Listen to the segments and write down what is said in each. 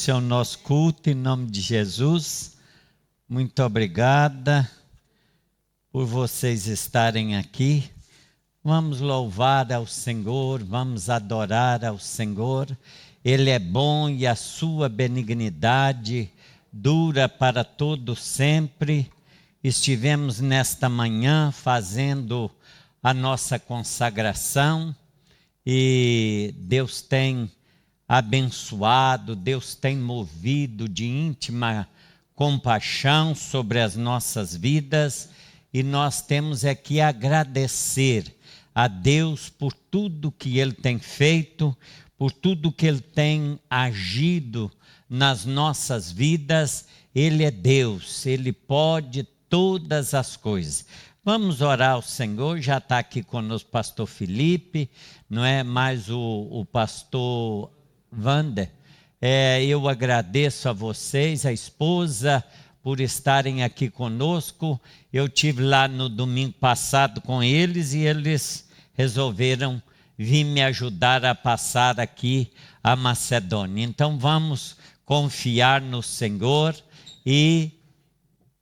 início ao nosso culto em nome de Jesus. Muito obrigada por vocês estarem aqui. Vamos louvar ao Senhor, vamos adorar ao Senhor. Ele é bom e a sua benignidade dura para todo sempre. Estivemos nesta manhã fazendo a nossa consagração e Deus tem abençoado, Deus tem movido de íntima compaixão sobre as nossas vidas e nós temos é que agradecer a Deus por tudo que Ele tem feito, por tudo que Ele tem agido nas nossas vidas. Ele é Deus, Ele pode todas as coisas. Vamos orar ao Senhor. Já está aqui conosco o pastor Felipe, não é mais o pastor Wander. Eu agradeço a vocês, a esposa, por estarem aqui conosco. Eu tive lá no domingo passado com eles e eles resolveram vir me ajudar a passar aqui a Macedônia. Então vamos confiar no Senhor e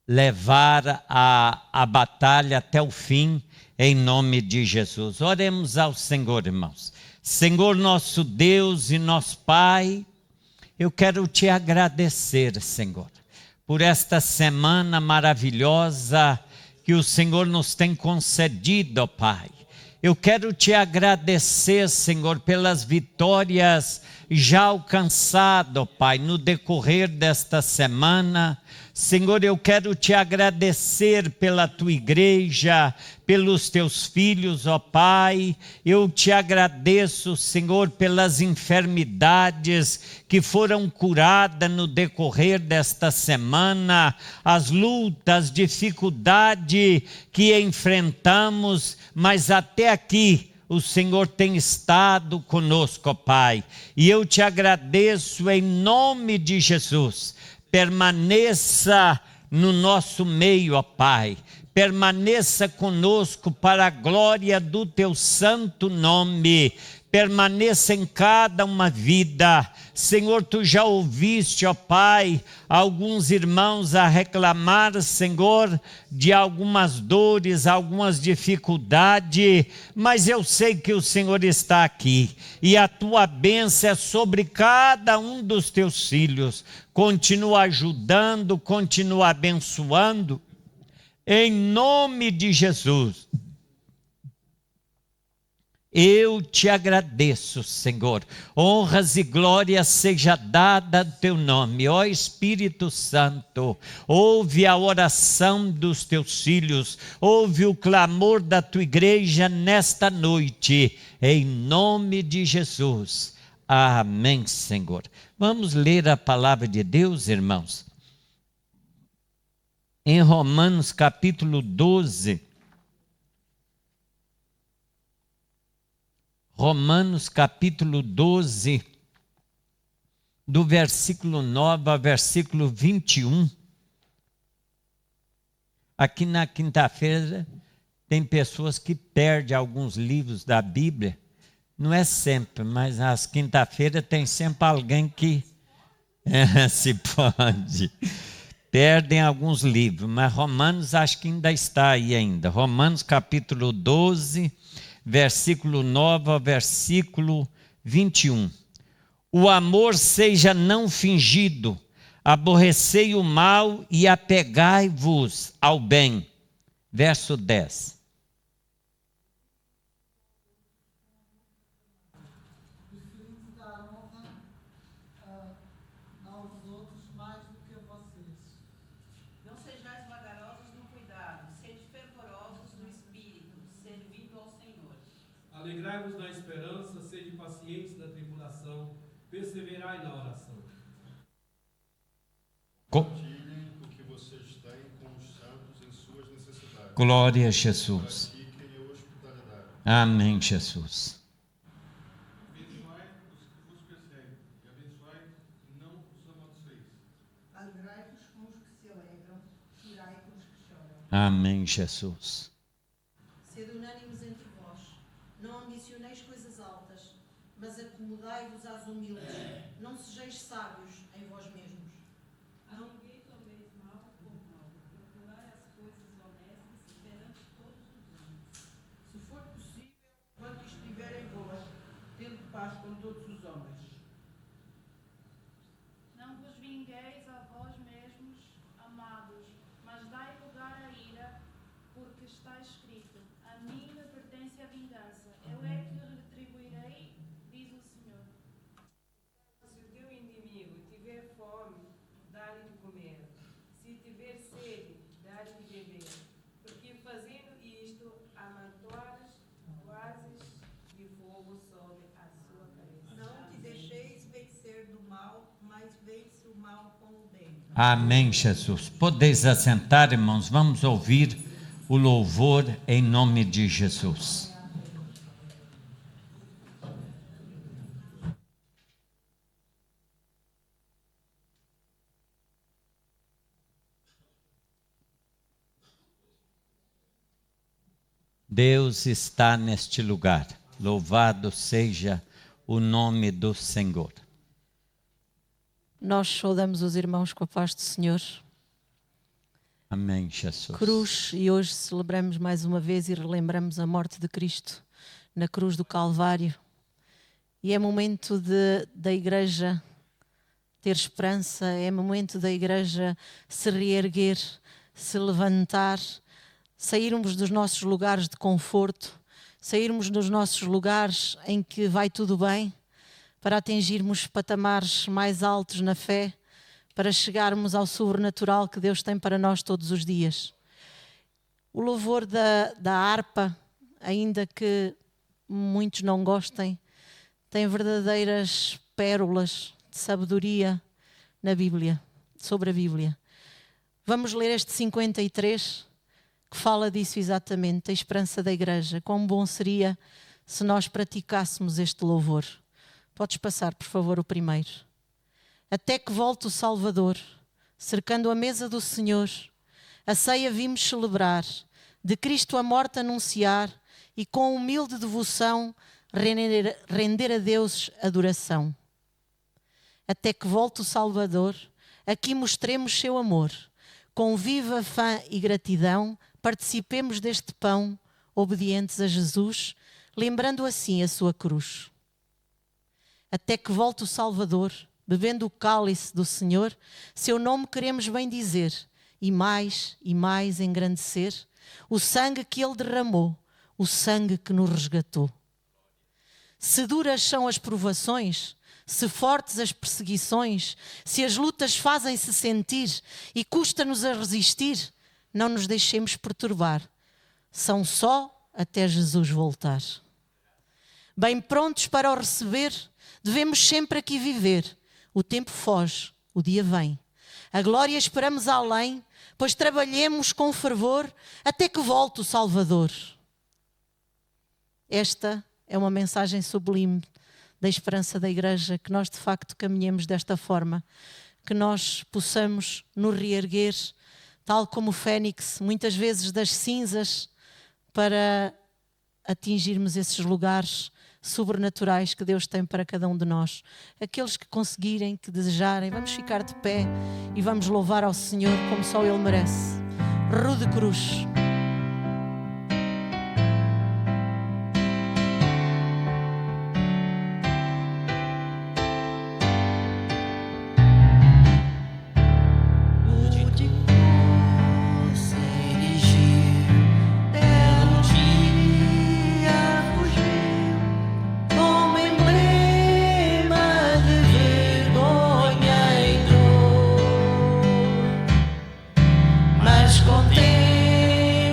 levar a batalha até o fim, em nome de Jesus. Oremos ao Senhor, irmãos. Senhor, nosso Deus e nosso Pai, eu quero te agradecer, Senhor, por esta semana maravilhosa que o Senhor nos tem concedido, ó Pai. Eu quero te agradecer, Senhor, pelas vitórias já alcançadas, ó Pai, no decorrer desta semana. Senhor, eu quero te agradecer pela tua igreja, pelos teus filhos, ó Pai. Eu te agradeço, Senhor, pelas enfermidades que foram curadas no decorrer desta semana, as lutas, dificuldades que enfrentamos, mas até aqui o Senhor tem estado conosco, ó Pai. E eu te agradeço em nome de Jesus. Permaneça no nosso meio, ó Pai. Permaneça conosco para a glória do teu santo nome. Permaneça em cada uma vida. Senhor, tu já ouviste, ó Pai, alguns irmãos a reclamar, Senhor, de algumas dores, algumas dificuldades, mas eu sei que o Senhor está aqui e a tua bênção é sobre cada um dos teus filhos. Continua ajudando, continua abençoando, em nome de Jesus. Eu te agradeço, Senhor. Honras e glórias seja dada ao teu nome. Ó Espírito Santo, ouve a oração dos teus filhos, ouve o clamor da tua igreja nesta noite, em nome de Jesus. Amém, Senhor. Vamos ler a palavra de Deus, irmãos. Em Romanos capítulo 12. Romanos capítulo 12, do versículo 9 ao versículo 21. Aqui na quinta-feira tem pessoas que perdem alguns livros da Bíblia. Não é sempre, mas nas quinta-feiras tem sempre alguém que se pode. Perdem alguns livros, mas Romanos acho que ainda está aí ainda. Romanos capítulo 12, versículo 9 ao versículo 21. O amor seja não fingido, aborrecei o mal e apegai-vos ao bem. Verso 10. Alegrai-vos na esperança, sede pacientes na tribulação, perseverai na oração. Compartilhem o que vocês têm com os santos em suas necessidades. Glória a Jesus. Pratiquem a hospitalidade. Amém, Jesus. Abençoai os que vos perseguem, e abençoai e não os amaldiçoeis. Alegrai-vos com os que se alegram, chorai com os que choram. Amém, Jesus. Sede unânimes entre vós, não ambicioneis coisas altas, mas acomodai-vos às humildes, não sejais sábios em odieis a vós mesmos, amados, mas dai lugar à ira, porque está escrito: a mim me pertence a vingança, eu é que retribuirei, diz o Senhor. Se o teu inimigo tiver fome, dá-lhe de comer. Se tiver sede, dá-lhe de beber. Porque fazendo isto, amontoares oásis de fogo sobre a sua cabeça. Não te deixeis vencer do mal, mas vence o mal com o bem. Amém, Jesus. Podeis assentar, irmãos, vamos ouvir o louvor em nome de Jesus. Deus está neste lugar. Louvado seja o nome do Senhor. Nós saudamos os irmãos com a paz do Senhor. Amém, Jesus. Cruz, e hoje celebramos mais uma vez e relembramos a morte de Cristo na cruz do Calvário. E é momento da Igreja ter esperança, é momento da Igreja se reerguer, se levantar, sairmos dos nossos lugares de conforto, sairmos dos nossos lugares em que vai tudo bem, para atingirmos patamares mais altos na fé, para chegarmos ao sobrenatural que Deus tem para nós todos os dias. O louvor da harpa, ainda que muitos não gostem, tem verdadeiras pérolas de sabedoria na Bíblia, sobre a Bíblia. Vamos ler este 53, que fala disso exatamente, a esperança da Igreja. Quão bom seria se nós praticássemos este louvor. Podes passar, por favor, o primeiro. Até que volte o Salvador, cercando a mesa do Senhor, a ceia vimos celebrar, de Cristo a morte anunciar e com humilde devoção render a Deus adoração. Até que volte o Salvador, aqui mostremos seu amor, com viva fé e gratidão, participemos deste pão, obedientes a Jesus, lembrando assim a sua cruz. Até que volte o Salvador, bebendo o cálice do Senhor, seu nome queremos bem dizer, e mais engrandecer o sangue que Ele derramou, o sangue que nos resgatou. Se duras são as provações, se fortes as perseguições, se as lutas fazem-se sentir e custa-nos a resistir, não nos deixemos perturbar, são só até Jesus voltar. Bem prontos para o receber, devemos sempre aqui viver. O tempo foge, o dia vem. A glória esperamos além, pois trabalhemos com fervor até que volte o Salvador. Esta é uma mensagem sublime da esperança da Igreja, que nós de facto caminhemos desta forma, que nós possamos nos reerguer, tal como o fênix, muitas vezes das cinzas, para atingirmos esses lugares sobrenaturais que Deus tem para cada um de nós. Aqueles que conseguirem, que desejarem, vamos ficar de pé e vamos louvar ao Senhor como só Ele merece. Rude cruz. Mas com tempo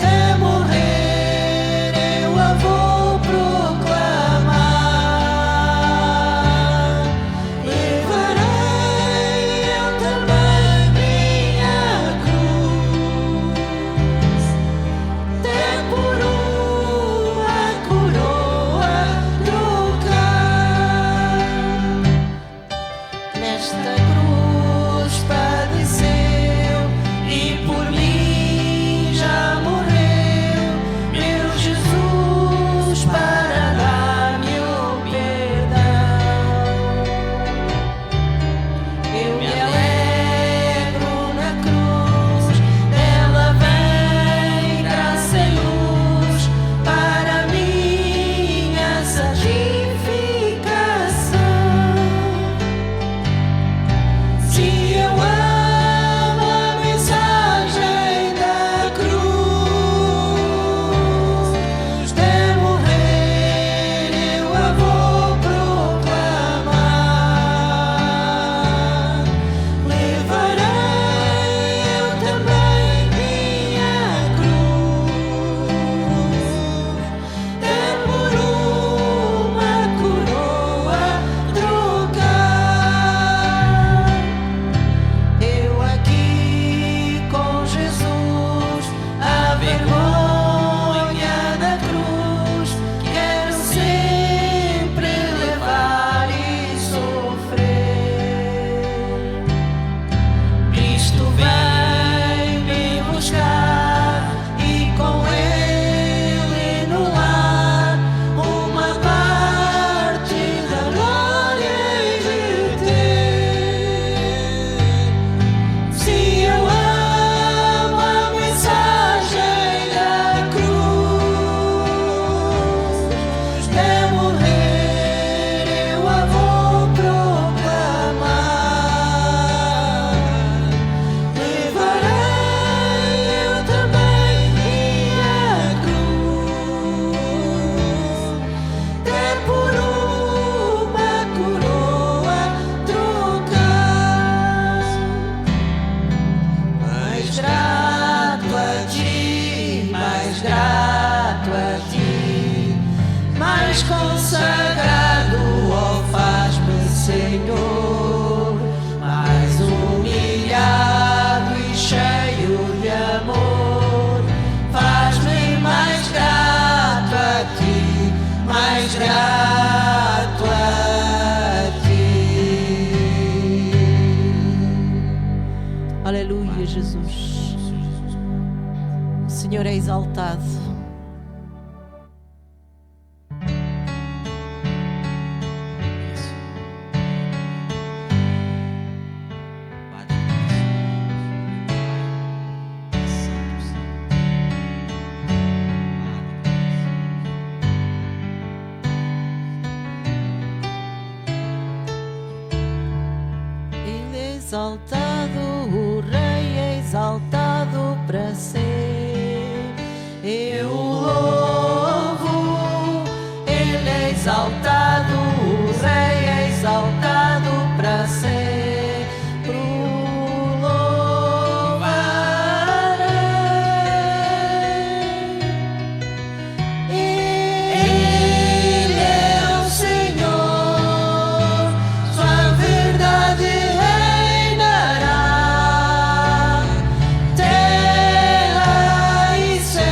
até morrer eu a vou proclamar. Levarei eu também minha cruz, até por uma coroa trocar. Nesta cruz padeceu e por mim já morreu meu Jesus para dar-me o perdão. Eu me alegro na cruz, dela vem graça e luz para minha santificação. Se eu amo a mensagem da cruz, até morrer eu a vou proclamar. Levarei eu também minha cruz, até por uma coroa trocar. Eu aqui com Jesus, a vergonha da cruz, quero sempre levar e sofrer. Cristo vem me buscar e com Ele no lar uma parte da glória hei de ter. Se eu amo a mensagem da cruz, até morrer eu a vou proclamar. Levarei eu também minha cruz, até por uma coroa trocar. Mais grato a ti, mais grato a ti, mais consagrado, ó, faz-me, Senhor, mais humilhado e cheio de amor. Faz-me mais grato a ti, mais grato a ti. Aleluia, Jesus. O Senhor é exaltado. Ele é exaltado, o Rei é exaltado para ser. Eu o louvo, Ele é exaltado, o Rei é exaltado para ser. Pro louvarei. Ele é o Senhor, sua verdade reinará. Terra e céu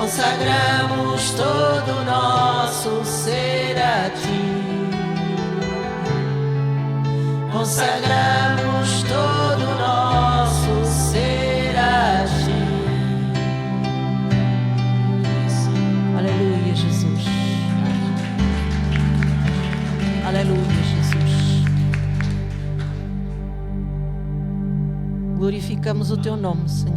consagramos todo o nosso ser a ti. Consagramos todo o nosso ser a ti. Aleluia, Jesus. Aleluia, Jesus. Glorificamos o teu nome, Senhor.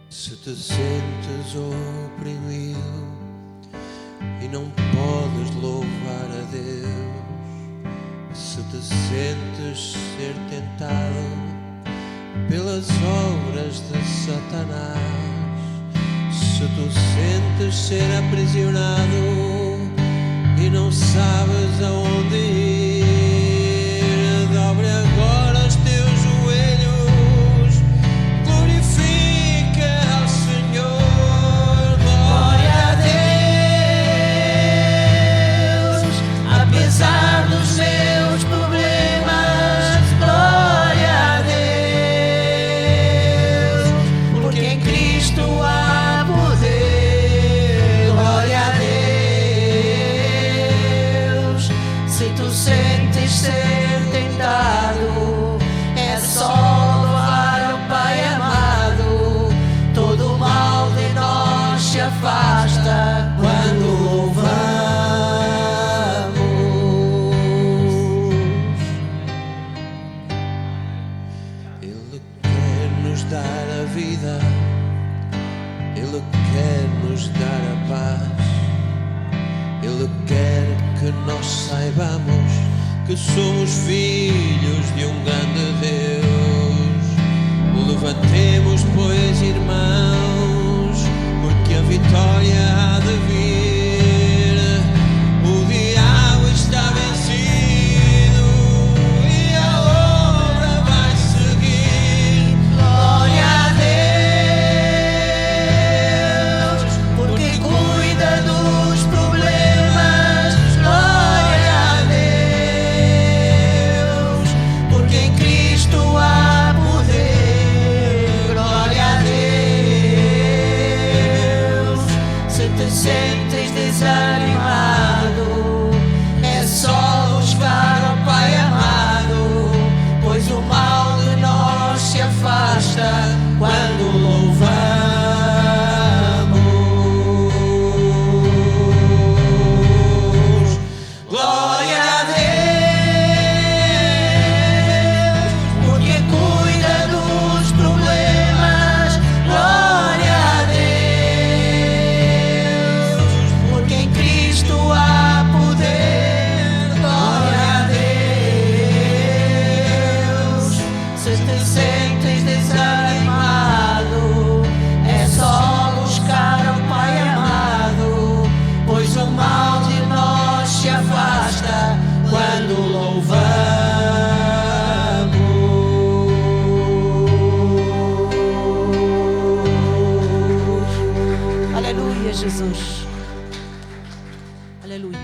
Se te sentes oprimido e não podes louvar a Deus, se te sentes ser tentado pelas obras de Satanás, se tu sentes ser aprisionado e não sabes aonde ir, dobre agora os teus joelhos, glorifica ao Senhor. Glória a Deus, apesar dos meus problemas, glória a Deus, porque em Cristo há poder. Glória a Deus, se tu sentes ser tentado, é só louvar o Pai amado. Todo o mal de nós se afasta quando louvamos. Ele quer nos dar a vida, Ele quer nos dar a paz, Ele quer que nós saibamos que somos filhos de um grande Deus. Levantemos, pois, irmãos, porque a vitória há de vir. O diabo está vencido e a obra vai seguir. Glória a Deus, porque cuida dos problemas. Glória a Deus, porque em Cristo há poder. Glória a Deus, se te sentes desanimado, é só buscar ao Pai amado, pois o mal de nós se afasta quando louvamos. Glória a Deus, porque cuida dos problemas. Glória a Deus, porque em Cristo há poder. Glória a Deus, se te sentes desanimado, é só buscar ao Pai amado, pois o mal de nós se afasta quando louvamos. Aleluia, Jesus. Aleluia.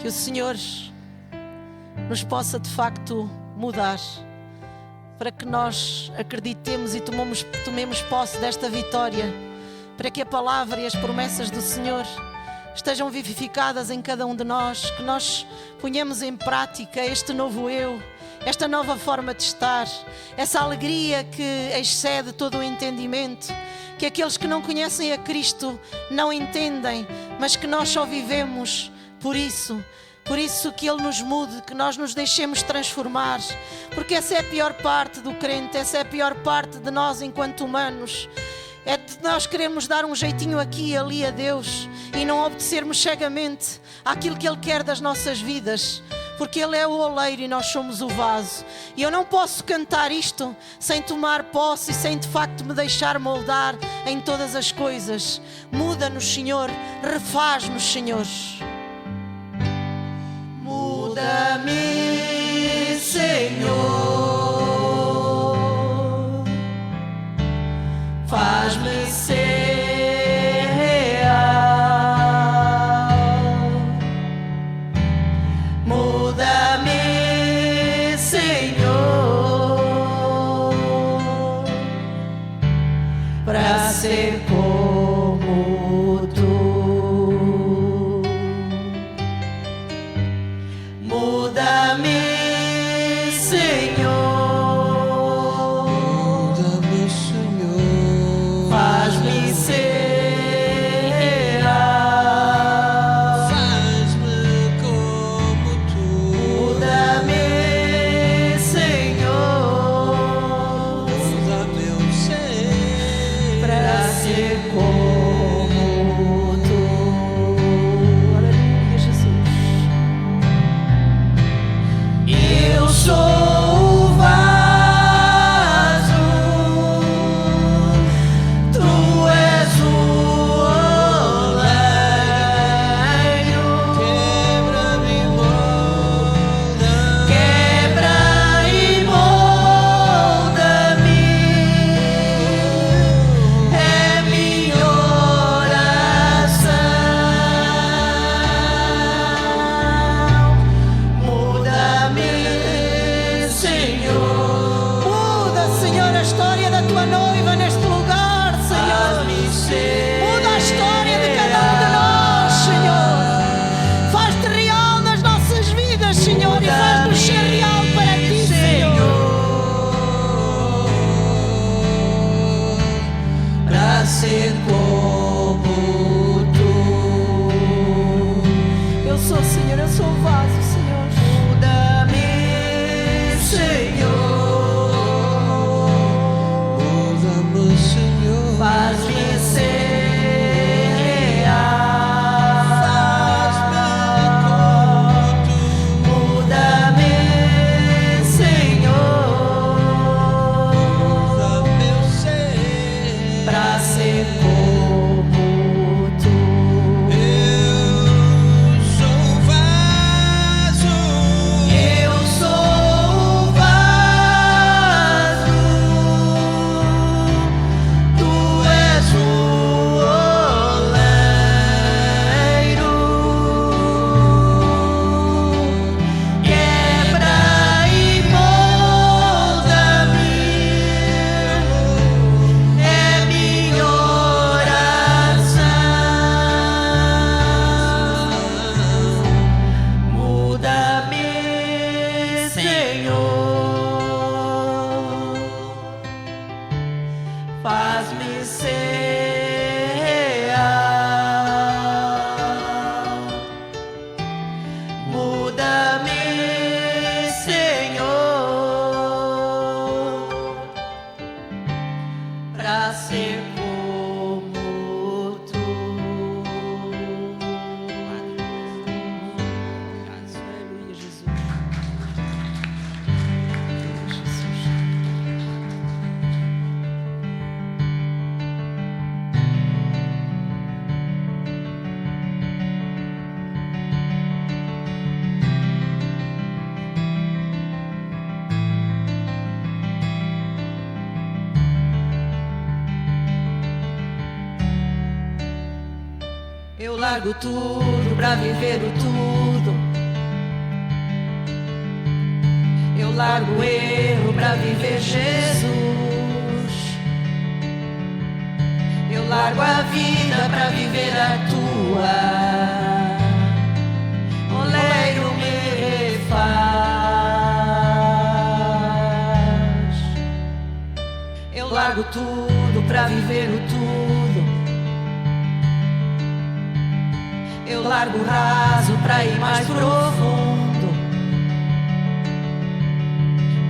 Que o Senhor nos possa de facto mudar, para que nós acreditemos e tomemos posse desta vitória, para que a palavra e as promessas do Senhor estejam vivificadas em cada um de nós, que nós ponhamos em prática este novo eu, esta nova forma de estar, essa alegria que excede todo o entendimento, que aqueles que não conhecem a Cristo não entendem, mas que nós só vivemos por isso que Ele nos mude, que nós nos deixemos transformar, porque essa é a pior parte do crente, essa é a pior parte de nós enquanto humanos, é de nós queremos dar um jeitinho aqui e ali a Deus e não obedecermos cegamente àquilo que Ele quer das nossas vidas, porque Ele é o oleiro e nós somos o vaso. E eu não posso cantar isto sem tomar posse e sem de facto me deixar moldar em todas as coisas. Muda-nos, Senhor, refaz-nos, Senhor. Muda-me Muda-me, Senhor. Muda-me, Senhor. Faz-me ser Faz-me como tu. Muda-me, Senhor, Muda meu ser para ser como tu. Aleluia, Jesus. Eu sou o vaso, tu és o oleiro. quebra-me, molda. Quebra e molda-me, é minha oração. Muda-me, Senhor. Muda, Senhor, a história da tua noiva neste lugar, Senhor. Muda a história de cada um de nós, Senhor. Faz-te real nas nossas vidas, Senhor, e faz-nos ser real para ti, Senhor. Para ser como tu. Eu sou, Senhor, eu sou o vaso, Senhor. Muda-me, Senhor. Muda-me, Senhor. Faz-me ser real. Muda-me, Senhor, Muda meu ser para ser como tu. Eu sou o vaso. Eu sou o vaso, tu és o oleiro. Quebra e molda-me, é minha oração. Muda-me, Senhor, faz-me ser real. Muda-me, Senhor, para ser como tu. Aleluia, Jesus. Jesus. Eu largo tudo pra viver o tudo. Eu largo o erro pra viver Jesus. Eu largo a vida pra viver a tua. Oleiro me refaz. Eu largo tudo pra viver o tudo. Eu largo o raso pra ir mais profundo.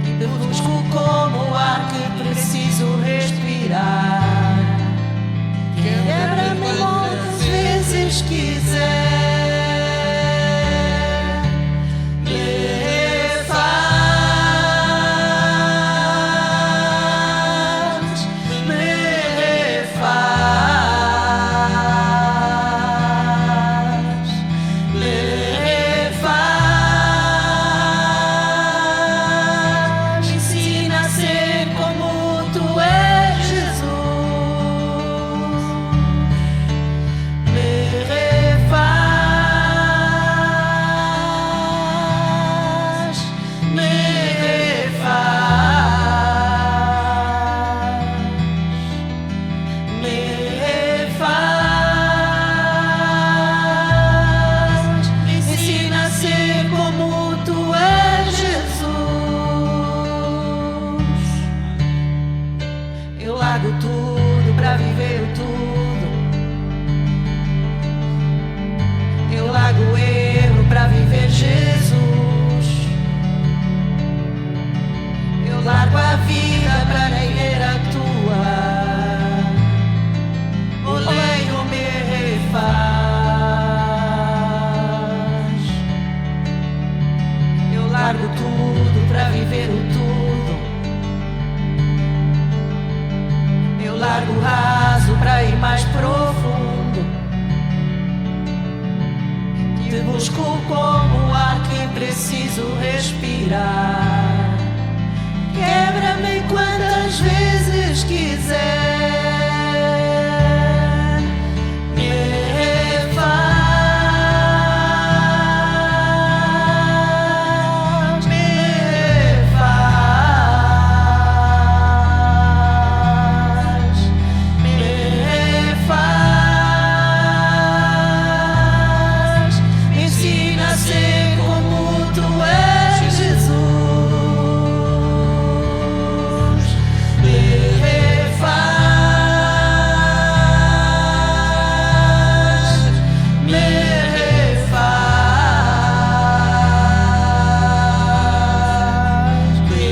E busco como o ar que preciso respirar. Quebra-me quantas vezes quiser. Me refaz. Me refaz. Me refaz. tudo para viver o tudo. Eu largo o erro para viver Jesus. Eu largo a vida para viver a tua. O leiro me refaz. Eu largo tudo para viver o tudo. Eu largo o raso para ir mais profundo. Te busco como o ar que preciso respirar. Quebra-me quantas vezes quiser. Me refaz, me refaz, me refaz. Me ensina a ser como tu és, Jesus. Me refaz, me refaz, me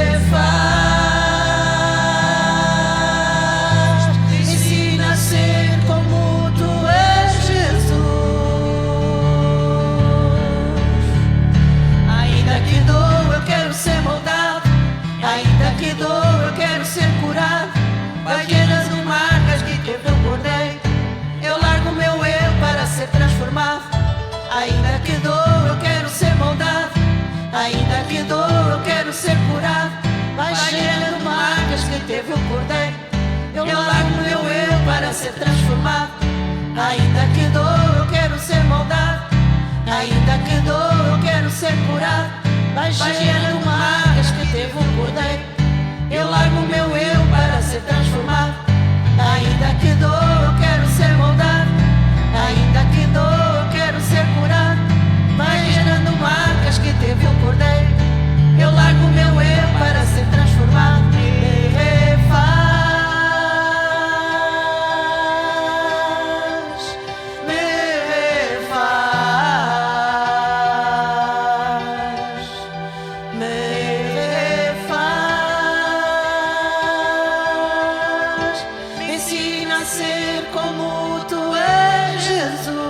refaz. Me ensina a ser como tu és, Jesus. Ainda que dou, eu quero ser moldado. Ainda que dou, eu quero ser curado. Vagueiras no marcas que teve eu bordei. Eu largo meu eu para ser transformado. Ainda que dou, eu quero ser moldado. Ainda que dou, eu quero ser curado. Vagueiras no marcas que teve eu bordei. Eu largo meu eu para ser transformado. Ainda que dou, eu quero ser moldado. Ainda que dou, eu quero ser curado. Vagueiras no marcas que teve eu bordei. Eu largo meu eu para ser transformado. Ainda que dou, eu quero ser moldado. Ainda que dou, eu quero ser curado. Vai gerando marcas que teve o cordeiro. Eu largo meu eu para ser transformado. Me refaz, me refaz, me refaz. Me ensina a ser como tu és, Jesus.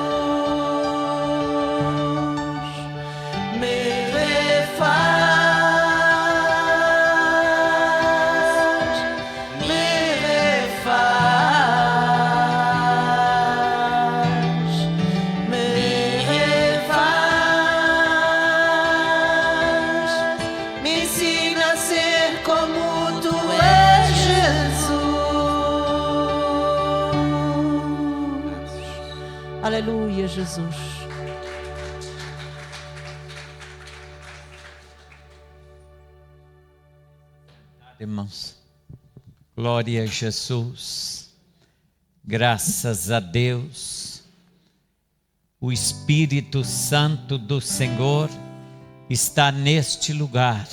Me refaz, me refaz, me refaz. Me ensina a ser como tu és, Jesus. Aleluia, Jesus. Irmãos, glória a Jesus, graças a Deus, o Espírito Santo do Senhor está neste lugar,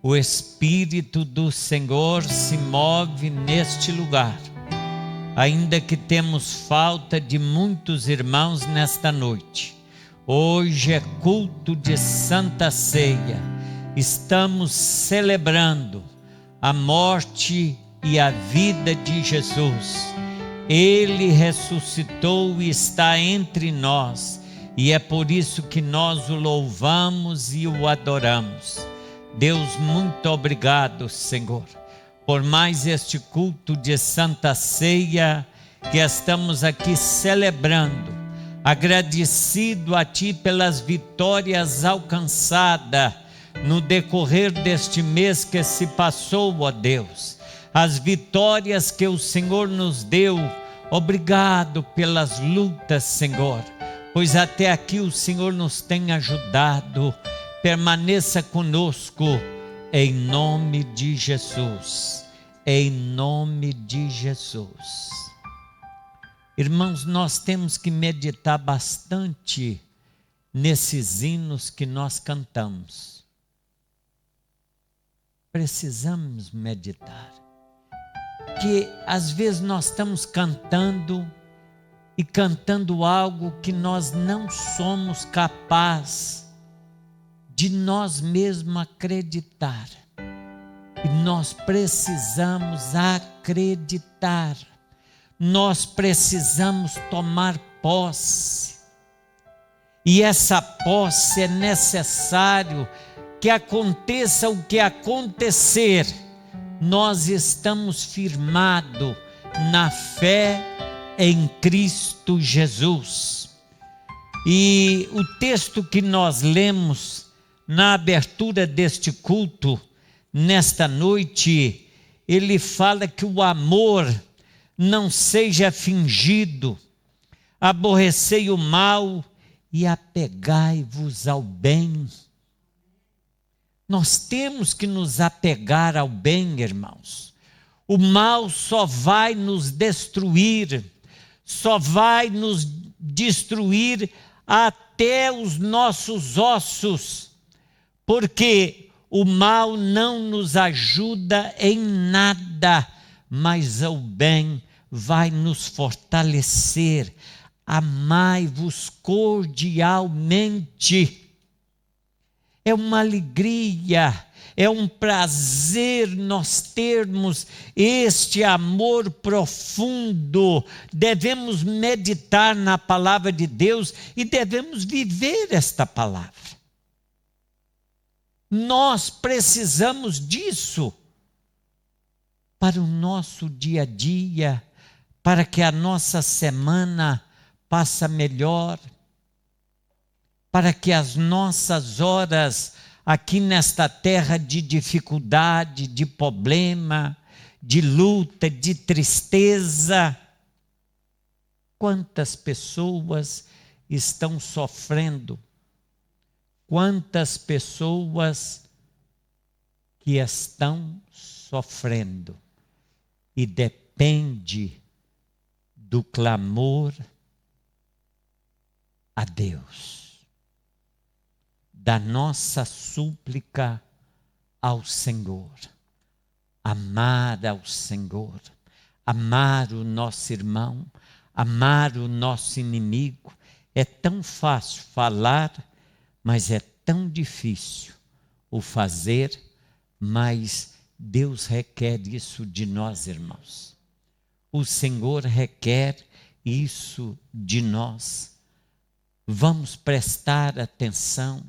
o Espírito do Senhor se move neste lugar, ainda que temos falta de muitos irmãos nesta noite. Hoje é culto de Santa Ceia, estamos celebrando a morte e a vida de Jesus. Ele ressuscitou e está entre nós, e é por isso que nós o louvamos e o adoramos. Deus, muito obrigado, Senhor, por mais este culto de Santa Ceia que estamos aqui celebrando, agradecido a Ti pelas vitórias alcançadas no decorrer deste mês que se passou, ó Deus, as vitórias que o Senhor nos deu. Obrigado pelas lutas, Senhor, pois até aqui o Senhor nos tem ajudado. Permaneça conosco, em nome de Jesus, em nome de Jesus. Irmãos, nós temos que meditar bastante nesses hinos que nós cantamos. Precisamos meditar. Porque às vezes nós estamos cantando e cantando algo que nós não somos capazes de nós mesmos acreditar. E nós precisamos acreditar. Nós precisamos tomar posse. E essa posse é necessário que aconteça o que acontecer. Nós estamos firmados na fé em Cristo Jesus. E o texto que nós lemos na abertura deste culto, nesta noite, ele fala que o amor não seja fingido, aborrecei o mal e apegai-vos ao bem. Nós temos que nos apegar ao bem, irmãos. O mal só vai nos destruir, só vai nos destruir até os nossos ossos, porque o mal não nos ajuda em nada, mas o bem vai nos fortalecer. Amai-vos cordialmente. É uma alegria, é um prazer nós termos este amor profundo. Devemos meditar na palavra de Deus e devemos viver esta palavra. Nós precisamos disso para o nosso dia a dia, para que a nossa semana passe melhor, para que as nossas horas aqui nesta terra de dificuldade, de problema, de luta, de tristeza. Quantas pessoas estão sofrendo? Quantas pessoas que estão sofrendo? E depende do clamor a Deus, da nossa súplica ao Senhor, amar ao Senhor, amar o nosso irmão, amar o nosso inimigo. É tão fácil falar, mas é tão difícil o fazer, mas Deus requer isso de nós, irmãos. O Senhor requer isso de nós. Vamos prestar atenção.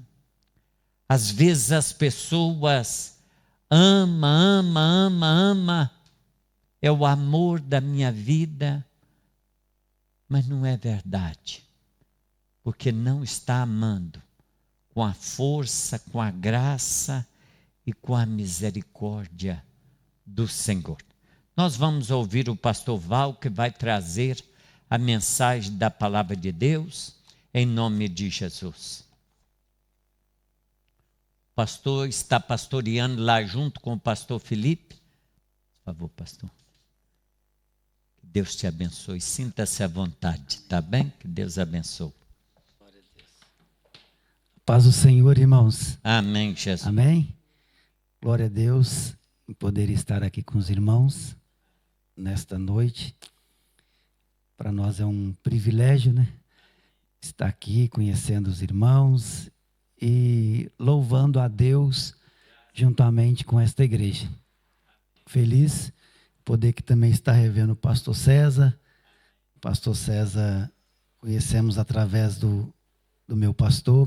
Às vezes as pessoas ama, é o amor da minha vida, mas não é verdade, porque não está amando com a força, com a graça e com a misericórdia do Senhor. Nós vamos ouvir o pastor Val, que vai trazer a mensagem da palavra de Deus, em nome de Jesus. O pastor está pastoreando lá junto com o pastor Felipe. Por favor, pastor. Que Deus te abençoe. Sinta-se à vontade, tá bem? Que Deus abençoe. Paz do Senhor, irmãos. Amém, Jesus. Amém. Glória a Deus em poder estar aqui com os irmãos nesta noite. Para nós é um privilégio, né? Estar aqui conhecendo os irmãos e louvando a Deus juntamente com esta igreja. Feliz poder que também está revendo o pastor César. O pastor César conhecemos através do meu pastor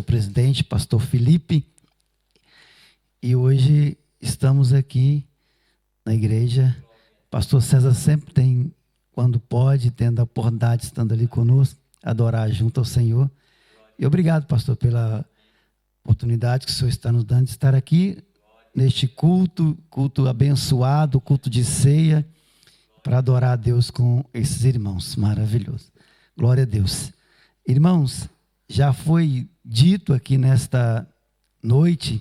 presidente, pastor Felipe. E hoje estamos aqui na igreja. Pastor César sempre tem, quando pode, tendo a oportunidade, estando ali conosco, adorar junto ao Senhor. E obrigado, pastor, pela oportunidade que o Senhor está nos dando de estar aqui neste culto abençoado, culto de ceia, para adorar a Deus com esses irmãos. Maravilhoso. Glória a Deus. Irmãos, já foi dito aqui nesta noite,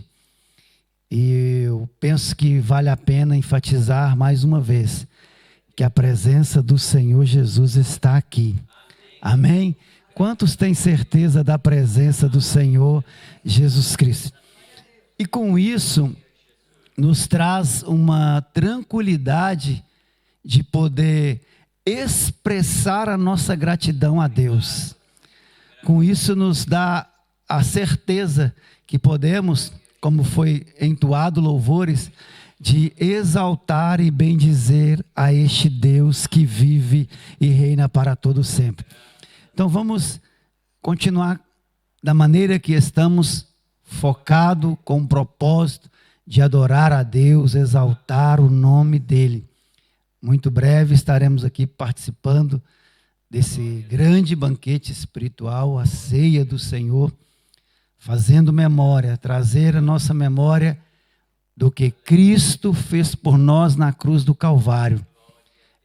e eu penso que vale a pena enfatizar mais uma vez, que a presença do Senhor Jesus está aqui. Amém? Quantos têm certeza da presença do Senhor Jesus Cristo? E com isso, nos traz uma tranquilidade de poder expressar a nossa gratidão a Deus. Com isso nos dá a certeza que podemos, como foi entoado louvores, de exaltar e bendizer a este Deus que vive e reina para todo sempre. Então vamos continuar da maneira que estamos, focado com o propósito de adorar a Deus, exaltar o nome dEle. Muito breve estaremos aqui participando desse grande banquete espiritual, a ceia do Senhor, fazendo memória, trazer a nossa memória do que Cristo fez por nós na cruz do Calvário.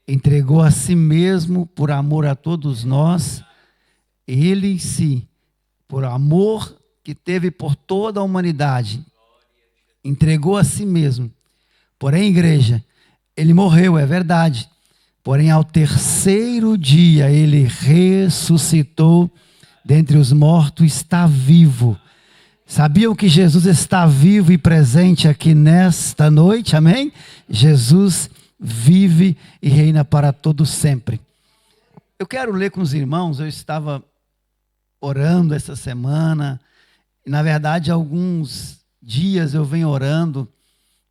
Entregou a si mesmo por amor a todos nós. Ele em si, por amor que teve por toda a humanidade, entregou a si mesmo. Porém, igreja, ele morreu, é verdade. Porém, ao terceiro dia, ele ressuscitou dentre os mortos, está vivo. Sabiam que Jesus está vivo e presente aqui nesta noite? Amém? Jesus vive e reina para todo sempre. Eu quero ler com os irmãos, eu estava orando essa semana, e na verdade alguns dias eu venho orando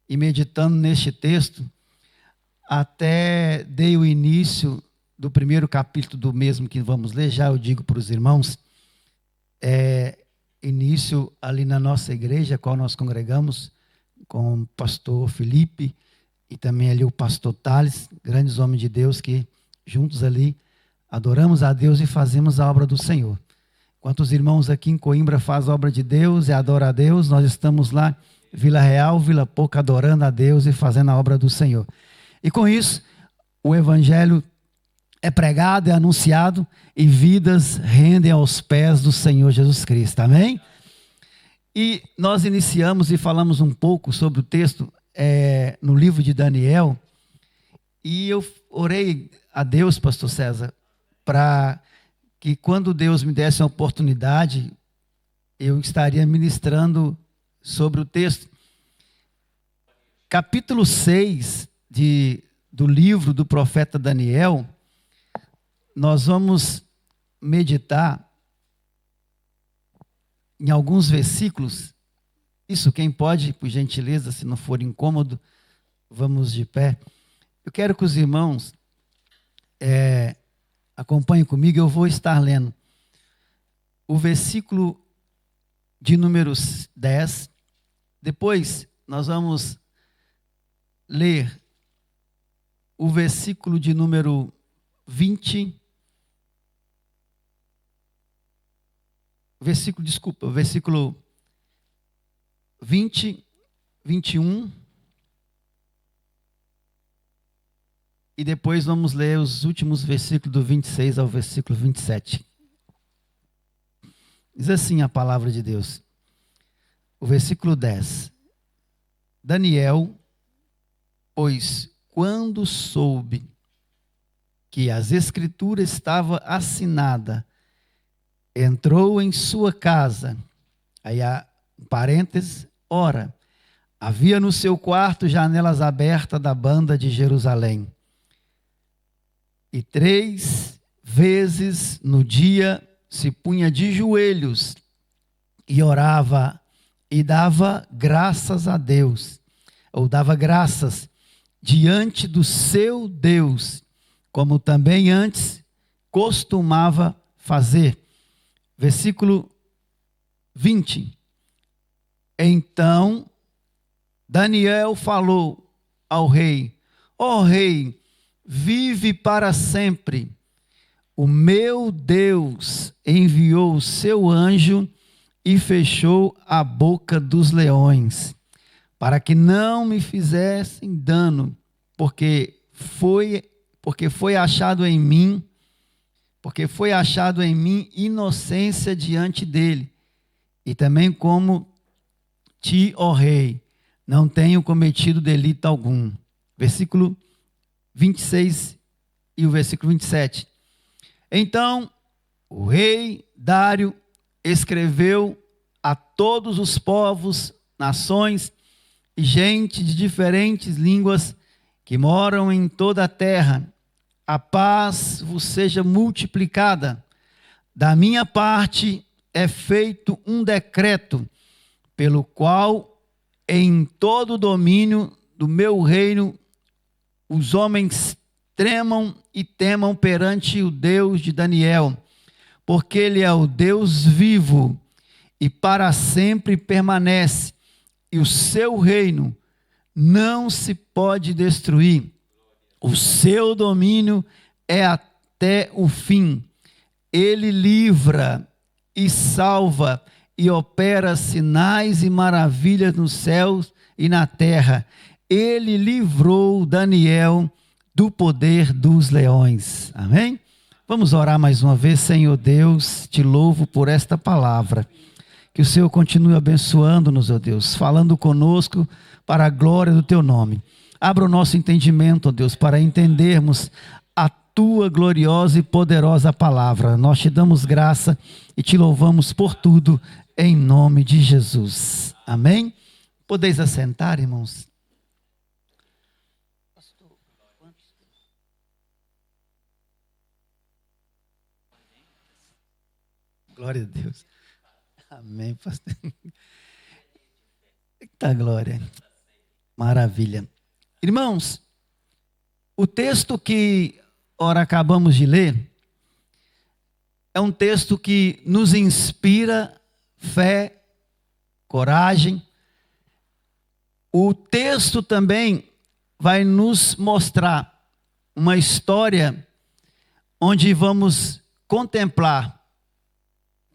e meditando neste texto, até dei o início do primeiro capítulo do mesmo que vamos ler, já eu digo para os irmãos, início ali na nossa igreja, a qual nós congregamos, com o pastor Felipe e também ali o pastor Thales, grandes homens de Deus que juntos ali adoramos a Deus e fazemos a obra do Senhor. Enquanto os irmãos aqui em Coimbra fazem a obra de Deus e adoram a Deus, nós estamos lá, Vila Real, Vila Pouca, adorando a Deus e fazendo a obra do Senhor. E com isso, o evangelho é pregado, é anunciado e vidas rendem aos pés do Senhor Jesus Cristo. Amém? E nós iniciamos e falamos um pouco sobre o texto no livro de Daniel. E eu orei a Deus, pastor César, para que quando Deus me desse a oportunidade, eu estaria ministrando sobre o texto. Capítulo 6 do livro do profeta Daniel, nós vamos meditar em alguns versículos. Isso, quem pode, por gentileza, se não for incômodo, vamos de pé. Eu quero que os irmãos acompanhem comigo, eu vou estar lendo o versículo de número 10. Depois, nós vamos ler o versículo de número 20. Versículo 20, 21. E depois vamos ler os últimos versículos do 26 ao versículo 27. Diz assim a palavra de Deus. O versículo 10. Daniel, pois quando soube que as escrituras estavam assinadas, entrou em sua casa. Aí há um parênteses, ora, havia no seu quarto janelas abertas da banda de Jerusalém. E 3 vezes no dia se punha de joelhos e orava e dava graças a Deus, ou dava graças diante do seu Deus, como também antes costumava fazer. Versículo 20. Então Daniel falou ao rei: ó rei, vive para sempre. O meu Deus enviou o seu anjo e fechou a boca dos leões, para que não me fizessem dano, porque foi achado em mim inocência diante dele. E também como ti, ó rei, não tenho cometido delito algum. Versículo 26 e o versículo 27. Então, o rei Dário escreveu a todos os povos, nações e gente de diferentes línguas que moram em toda a terra, a paz vos seja multiplicada. Da minha parte é feito um decreto, pelo qual em todo o domínio do meu reino os homens tremam e temam perante o Deus de Daniel, porque ele é o Deus vivo e para sempre permanece, e o seu reino não se pode destruir. O seu domínio é até o fim. Ele livra e salva e opera sinais e maravilhas nos céus e na terra. Ele livrou Daniel do poder dos leões. Amém? Vamos orar mais uma vez. Senhor Deus, te louvo por esta palavra. Que o Senhor continue abençoando-nos, ó Deus, falando conosco para a glória do teu nome. Abra o nosso entendimento, ó Deus, para entendermos a tua gloriosa e poderosa palavra. Nós te damos graça e te louvamos por tudo, em nome de Jesus. Amém? Podeis assentar, irmãos? Glória a Deus. Amém, pastor. Eita glória. Maravilha. Irmãos, o texto que ora acabamos de ler é um texto que nos inspira fé, coragem. O texto também vai nos mostrar uma história onde vamos contemplar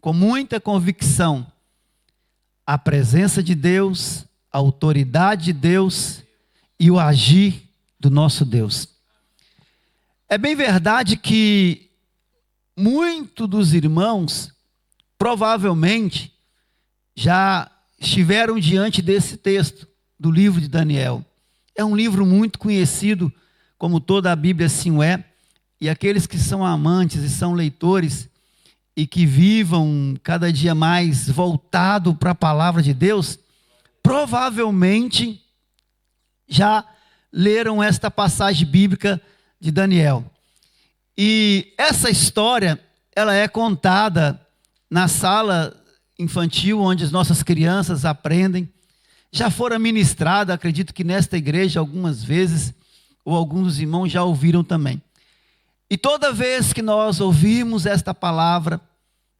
com muita convicção a presença de Deus, a autoridade de Deus e o agir do nosso Deus. É bem verdade que muitos dos irmãos provavelmente já estiveram diante desse texto do livro de Daniel. É um livro muito conhecido, como toda a Bíblia assim o é, e aqueles que são amantes e são leitores e que vivam cada dia mais voltado para a palavra de Deus, provavelmente já leram esta passagem bíblica de Daniel. E essa história, ela é contada na sala infantil, onde as nossas crianças aprendem. Já fora ministrada, acredito que nesta igreja algumas vezes, ou alguns dos irmãos já ouviram também. E toda vez que nós ouvimos esta palavra,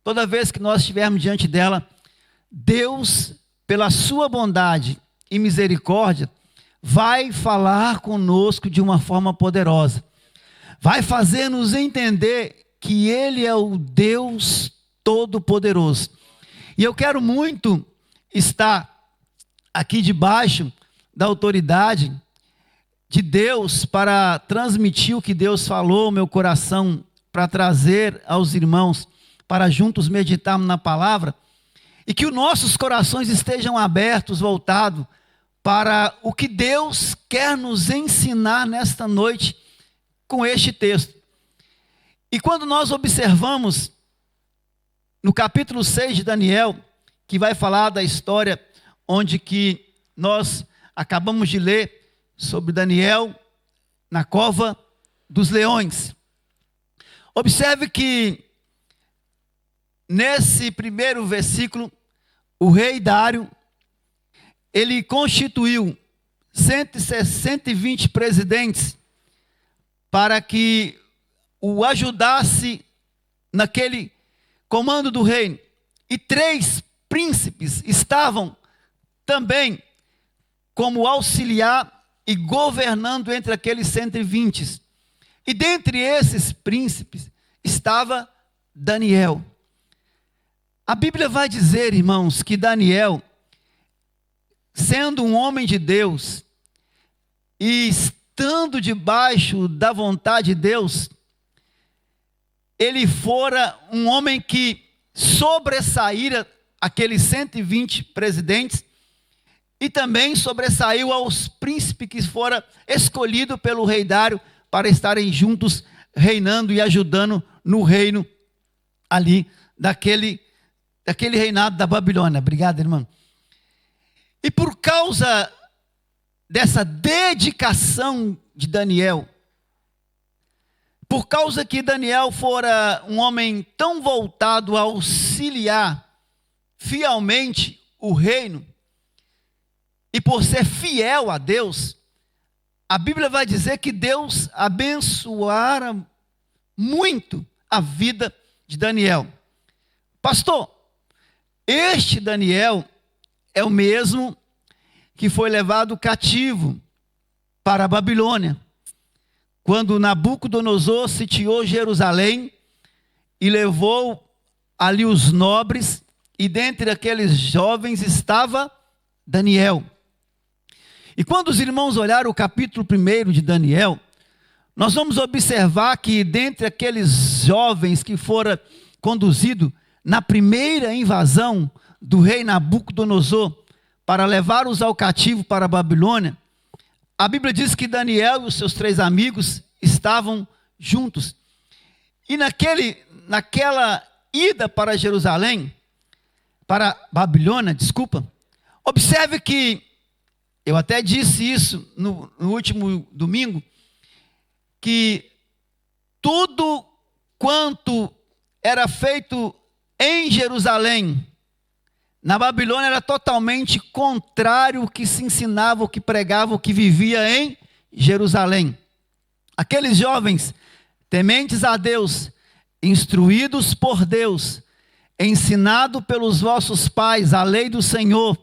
toda vez que nós estivermos diante dela, Deus, pela sua bondade e misericórdia, vai falar conosco de uma forma poderosa. Vai fazer-nos entender que Ele é o Deus Todo-Poderoso. E eu quero muito estar aqui debaixo da autoridade de Deus para transmitir o que Deus falou ao meu coração, para trazer aos irmãos, para juntos meditarmos na palavra, e que os nossos corações estejam abertos, voltados para o que Deus quer nos ensinar nesta noite com este texto. E quando nós observamos no capítulo 6 de Daniel, que vai falar da história onde que nós acabamos de ler sobre Daniel na cova dos leões. Observe que nesse primeiro versículo, o rei Dário, ele constituiu 120 presidentes para que o ajudasse naquele comando do reino. E 3 príncipes estavam também como auxiliar e governando entre aqueles 120. E dentre esses príncipes estava Daniel. A Bíblia vai dizer, irmãos, que Daniel, sendo um homem de Deus e estando debaixo da vontade de Deus, ele fora um homem que sobressaíra aqueles 120 presidentes e também sobressaiu aos príncipes que fora escolhido pelo rei Dário para estarem juntos reinando e ajudando no reino ali daquele reinado da Babilônia. Obrigado, irmão. E por causa dessa dedicação de Daniel, por causa que Daniel fora um homem tão voltado a auxiliar fielmente o reino, e por ser fiel a Deus, a Bíblia vai dizer que Deus abençoara muito a vida de Daniel. Pastor, este Daniel é o mesmo que foi levado cativo para a Babilônia, quando Nabucodonosor sitiou Jerusalém e levou ali os nobres, e dentre aqueles jovens estava Daniel. E quando os irmãos olharam o capítulo 1 de Daniel, nós vamos observar que dentre aqueles jovens que foram conduzidos na primeira invasão do rei Nabucodonosor para levá-los ao cativo para a Babilônia, a Bíblia diz que Daniel e os seus 3 amigos estavam juntos. E naquela ida para Jerusalém, para Babilônia, observe que, eu até disse isso no último domingo, que tudo quanto era feito em Jerusalém, na Babilônia era totalmente contrário ao que se ensinava, o que pregava, o que vivia em Jerusalém. Aqueles jovens tementes a Deus, instruídos por Deus, ensinado pelos vossos pais a lei do Senhor,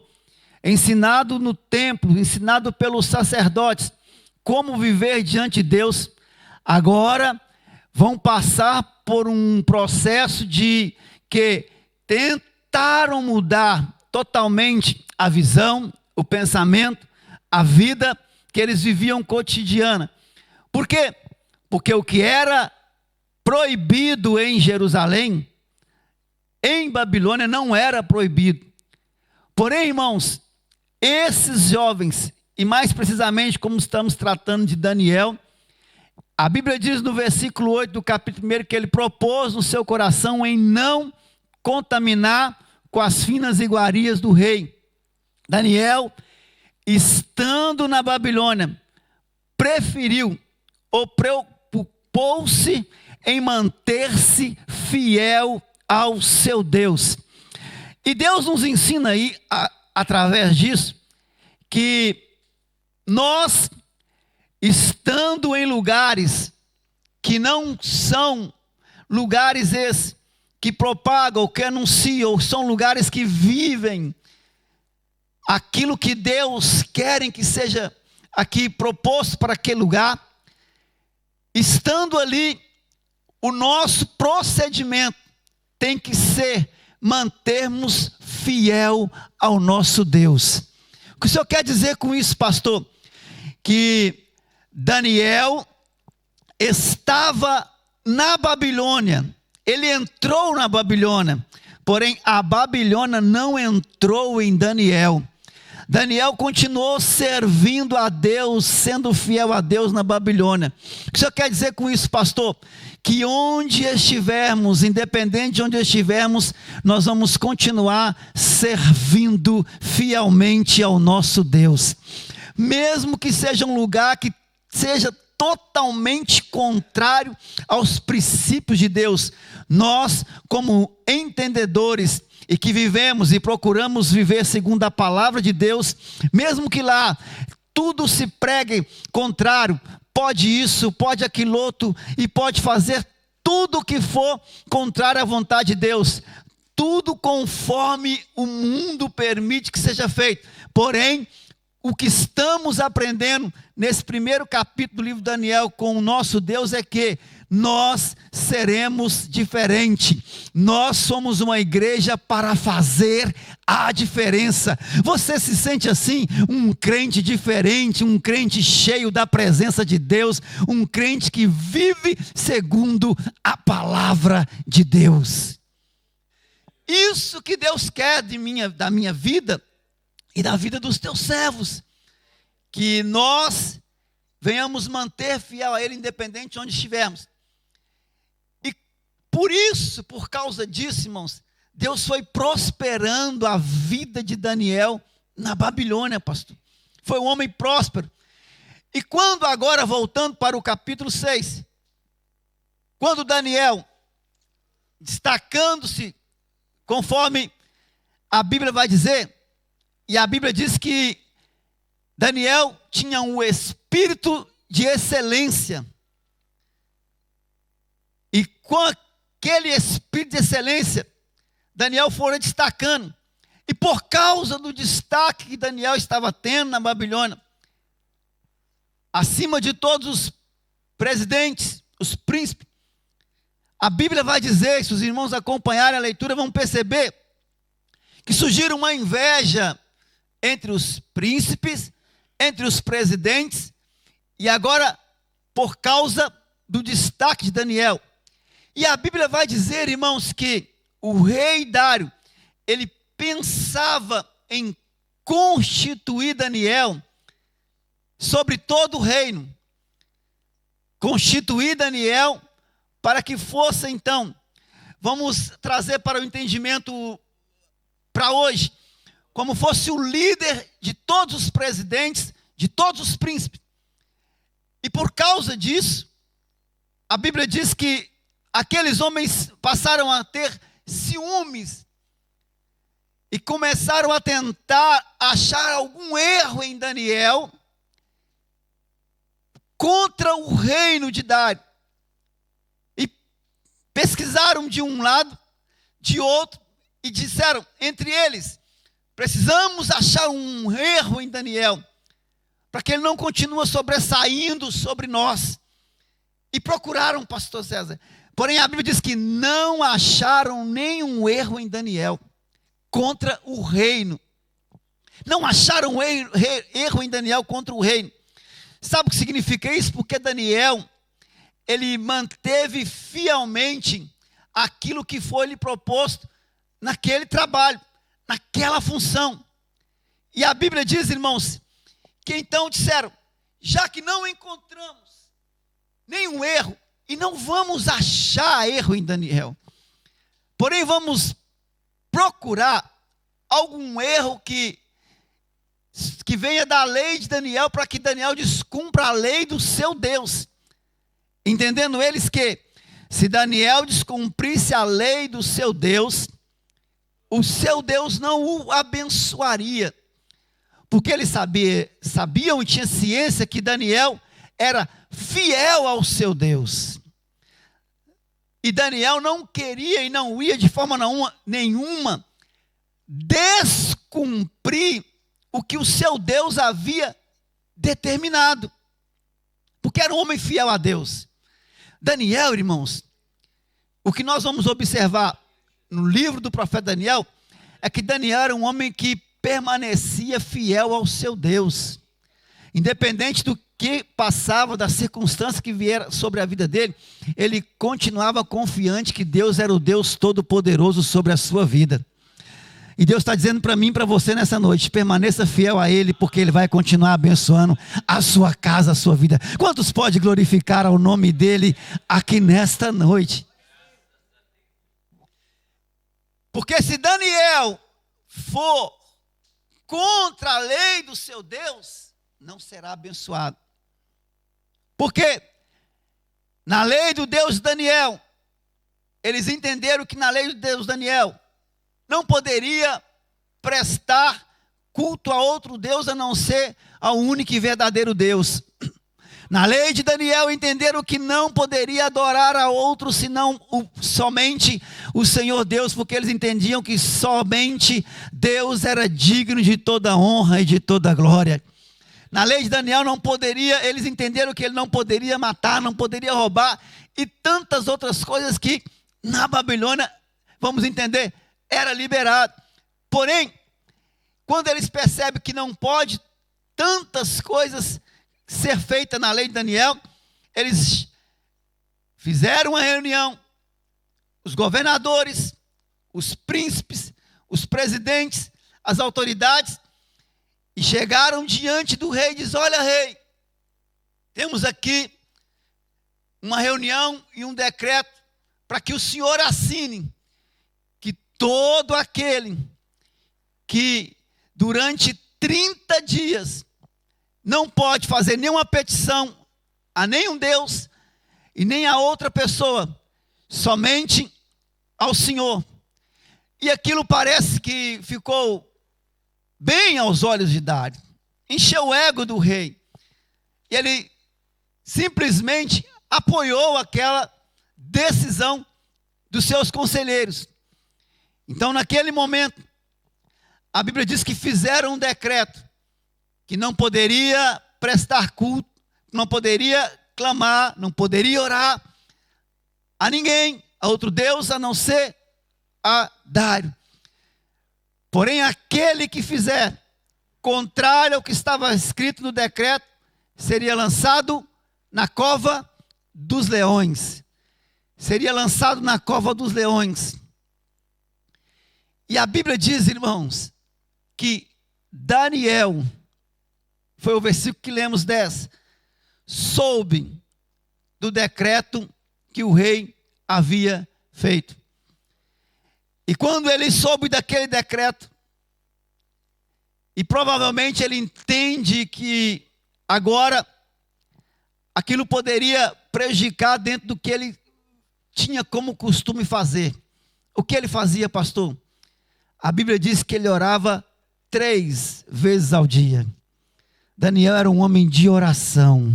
ensinado no templo, ensinado pelos sacerdotes, como viver diante de Deus, agora vão passar por um processo de que tentaram mudar totalmente a visão, o pensamento, a vida que eles viviam cotidiana. Por quê? Porque o que era proibido em Jerusalém, em Babilônia não era proibido. Porém, irmãos, esses jovens, e mais precisamente como estamos tratando de Daniel, a Bíblia diz no versículo 8 do capítulo 1 que ele propôs no seu coração em não contaminar com as finas iguarias do rei. Daniel, estando na Babilônia, preferiu ou preocupou-se em manter-se fiel ao seu Deus. E Deus nos ensina aí, através disso, que nós, estando em lugares que não são lugares esses que propagam, que anunciam, são lugares que vivem aquilo que Deus quer que seja aqui proposto para aquele lugar, estando ali, o nosso procedimento tem que ser mantermos fiel ao nosso Deus. O que o senhor quer dizer com isso, pastor? Que Daniel estava na Babilônia, ele entrou na Babilônia, porém a Babilônia não entrou em Daniel. Daniel continuou servindo a Deus, sendo fiel a Deus na Babilônia. O que o senhor quer dizer com isso, pastor? Que onde estivermos, independente de onde estivermos, nós vamos continuar servindo fielmente ao nosso Deus. Mesmo que seja um lugar que seja totalmente contrário aos princípios de Deus, nós, como entendedores e que vivemos e procuramos viver segundo a palavra de Deus, mesmo que lá tudo se pregue contrário, pode isso, pode aquilo outro, e pode fazer tudo o que for contrário à vontade de Deus, tudo conforme o mundo permite que seja feito. Porém, o que estamos aprendendo nesse primeiro capítulo do livro de Daniel com o nosso Deus é que nós seremos diferentes. Nós somos uma igreja para fazer a diferença. Você se sente assim? Um crente diferente, um crente cheio da presença de Deus, um crente que vive segundo a palavra de Deus. Isso que Deus quer da minha vida e da vida dos teus servos, que nós venhamos manter fiel a Ele, independente de onde estivermos. E por isso, por causa disso, irmãos, Deus foi prosperando a vida de Daniel na Babilônia, pastor. foi um homem próspero. E quando agora, voltando para o capítulo 6, quando Daniel, destacando-se, conforme a Bíblia vai dizer, e a Bíblia diz que Daniel tinha um espírito de excelência. E com aquele espírito de excelência, Daniel foi destacando. E por causa do destaque que Daniel estava tendo na Babilônia, acima de todos os presidentes, os príncipes, a Bíblia vai dizer, se os irmãos acompanharem a leitura, vão perceber que surgiu uma inveja entre os príncipes, entre os presidentes, e agora por causa do destaque de Daniel. E a Bíblia vai dizer, irmãos, que o rei Dário, ele pensava em constituir Daniel sobre todo o reino. Constituir Daniel para que fosse, então, vamos trazer para o entendimento para hoje, como fosse o líder de todos os presidentes, de todos os príncipes. E por causa disso, a Bíblia diz que aqueles homens passaram a ter ciúmes e começaram a tentar achar algum erro em Daniel contra o reino de Dário. E pesquisaram de um lado, de outro, e disseram entre eles: precisamos achar um erro em Daniel, para que ele não continue sobressaindo sobre nós. E procuraram, pastor César. Porém, a Bíblia diz que não acharam nenhum erro em Daniel contra o reino. Não acharam erro em Daniel contra o reino. Sabe o que significa isso? Porque Daniel, ele manteve fielmente aquilo que foi lhe proposto naquele trabalho, naquela função. E a Bíblia diz, irmãos, que então disseram: já que não encontramos nenhum erro, e não vamos achar erro em Daniel, porém vamos procurar algum erro que venha da lei de Daniel, para que Daniel descumpra a lei do seu Deus. Entendendo eles que, se Daniel descumprisse a lei do seu Deus, o seu Deus não o abençoaria. Porque eles sabiam e tinham ciência que Daniel era fiel ao seu Deus. E Daniel não queria e não ia de forma nenhuma descumprir o que o seu Deus havia determinado. Porque era um homem fiel a Deus. Daniel, irmãos, o que nós vamos observar no livro do profeta Daniel é que Daniel era um homem que permanecia fiel ao seu Deus. Independente do que passava, das circunstâncias que vieram sobre a vida dele, ele continuava confiante que Deus era o Deus Todo-Poderoso sobre a sua vida. E Deus está dizendo para mim e para você nessa noite: permaneça fiel a Ele, porque Ele vai continuar abençoando a sua casa, a sua vida. Quantos pode glorificar ao nome dEle aqui nesta noite? Porque se Daniel for contra a lei do seu Deus, não será abençoado. Porque na lei do Deus de Daniel, eles entenderam que na lei do Deus de Daniel não poderia prestar culto a outro Deus a não ser ao único e verdadeiro Deus. Na lei de Daniel entenderam que não poderia adorar a outro senão somente o Senhor Deus, porque eles entendiam que somente Deus era digno de toda honra e de toda glória. Na lei de Daniel não poderia, eles entenderam que ele não poderia matar, não poderia roubar e tantas outras coisas que na Babilônia, vamos entender, era liberado. Porém, quando eles percebem que não pode tantas coisas ser feitas na lei de Daniel, eles fizeram uma reunião, os governadores, os príncipes, os presidentes, as autoridades, e chegaram diante do rei e diz: olha, rei, temos aqui uma reunião e um decreto para que o senhor assine que todo aquele que durante 30 dias não pode fazer nenhuma petição a nenhum Deus e nem a outra pessoa, somente ao Senhor. E aquilo parece que ficou bem aos olhos de Dário, encheu o ego do rei. E ele simplesmente apoiou aquela decisão dos seus conselheiros. Então, naquele momento, a Bíblia diz que fizeram um decreto que não poderia prestar culto, não poderia clamar, não poderia orar a ninguém, a outro Deus, a não ser a Dário. Porém, aquele que fizer contrário ao que estava escrito no decreto, seria lançado na cova dos leões. Seria lançado na cova dos leões. E a Bíblia diz, irmãos, que Daniel, foi o versículo que lemos 10, soube do decreto que o rei havia feito. E quando ele soube daquele decreto, e provavelmente ele entende que agora aquilo poderia prejudicar dentro do que ele tinha como costume fazer. O que ele fazia, pastor? A Bíblia diz que ele orava 3 vezes ao dia. Daniel era um homem de oração.